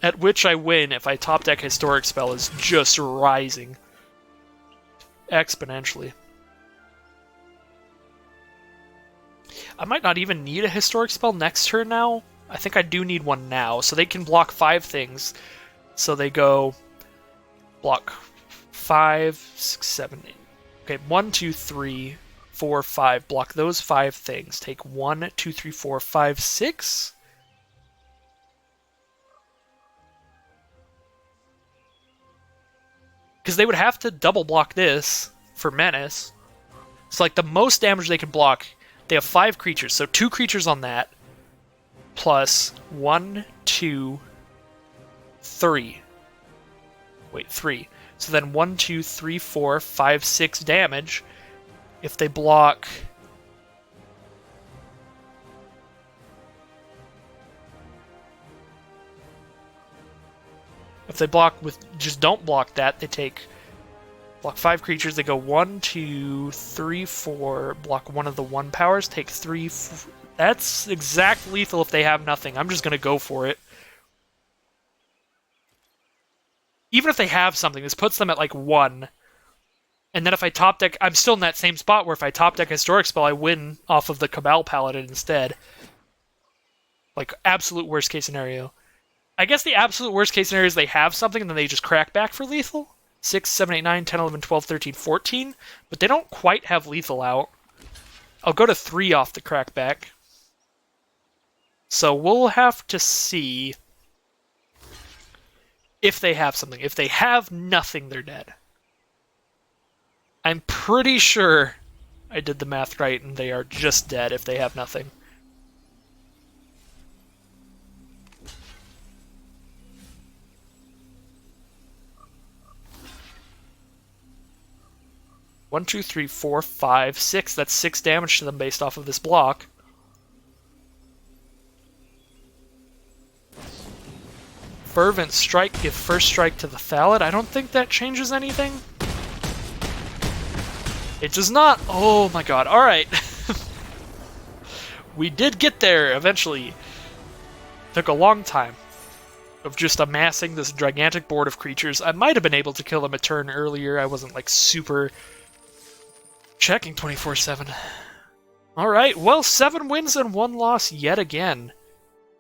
Speaker 1: at which I win if I top deck Historic Spell is just rising. Exponentially. I might not even need a Historic Spell next turn now. I think I do need one now. So they can block 5 things. So they go block 5, 6, 7, 8. Okay, 1, 2, 3, 4, 5. Block those 5 things. Take 1, 2, 3, 4, 5, 6. Because they would have to double block this for Menace. It's like the most damage they can block. They have 5 creatures, so 2 creatures on that. Plus 1, 2, 3. Wait, 3. So then 1, 2, 3, 4, 5, 6 damage. If they block... If they block with... Just don't block that, they take... Block 5 creatures, they go 1, 2, 3, 4, block one of the 1 powers, take 3... That's exact lethal if they have nothing. I'm just going to go for it. Even if they have something, this puts them at like 1. And then if I top deck... I'm still in that same spot where if I top deck Historic Spell, I win off of the Cabal Paladin instead. Like, absolute worst case scenario. I guess the absolute worst case scenario is they have something and then they just crack back for lethal. 6, 7, 8, 9, 10, 11, 12, 13, 14. But they don't quite have lethal out. I'll go to 3 off the crackback. So we'll have to see if they have something. If they have nothing, they're dead. I'm pretty sure I did the math right and they are just dead if they have nothing. 1, 2, 3, 4, 5, 6. That's 6 damage to them based off of this block. Fervent Strike, give first strike to the Thallid. I don't think that changes anything. It does not. Oh my god. Alright. We did get there eventually. Took a long time of just amassing this gigantic board of creatures. I might have been able to kill them a turn earlier. I wasn't like super checking 24/7. Alright, well, 7 wins and 1 loss yet again.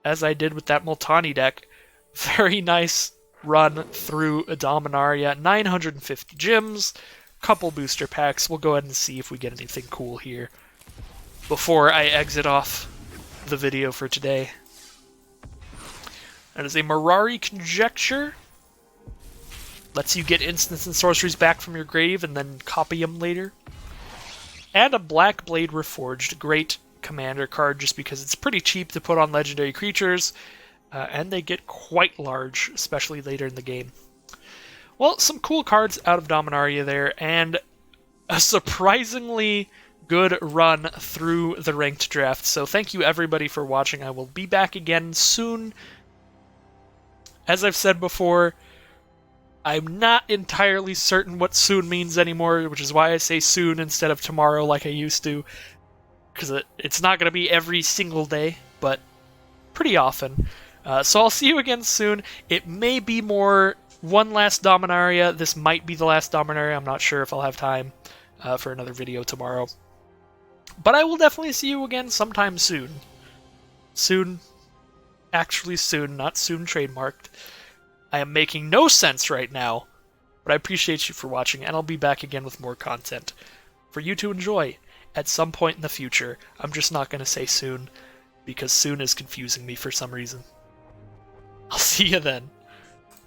Speaker 1: As I did with that Multani deck. Very nice run through a Dominaria. 950 gems, couple booster packs. We'll go ahead and see if we get anything cool here before I exit off the video for today. That is a Mirari Conjecture. Lets you get instants and sorceries back from your grave and then copy them later. And a Black Blade Reforged. Great commander card just because it's pretty cheap to put on legendary creatures. And they get quite large, especially later in the game. Well, some cool cards out of Dominaria there, and a surprisingly good run through the ranked draft. So thank you everybody for watching. I will be back again soon. As I've said before, I'm not entirely certain what soon means anymore, which is why I say soon instead of tomorrow like I used to. Because it's not going to be every single day, but pretty often. So I'll see you again soon. It may be more one last Dominaria. This might be the last Dominaria. I'm not sure if I'll have time for another video tomorrow. But I will definitely see you again sometime soon. Soon. Actually soon, not soon trademarked. I am making no sense right now, but I appreciate you for watching, and I'll be back again with more content for you to enjoy at some point in the future. I'm just not going to say soon, because soon is confusing me for some reason. I'll see you then.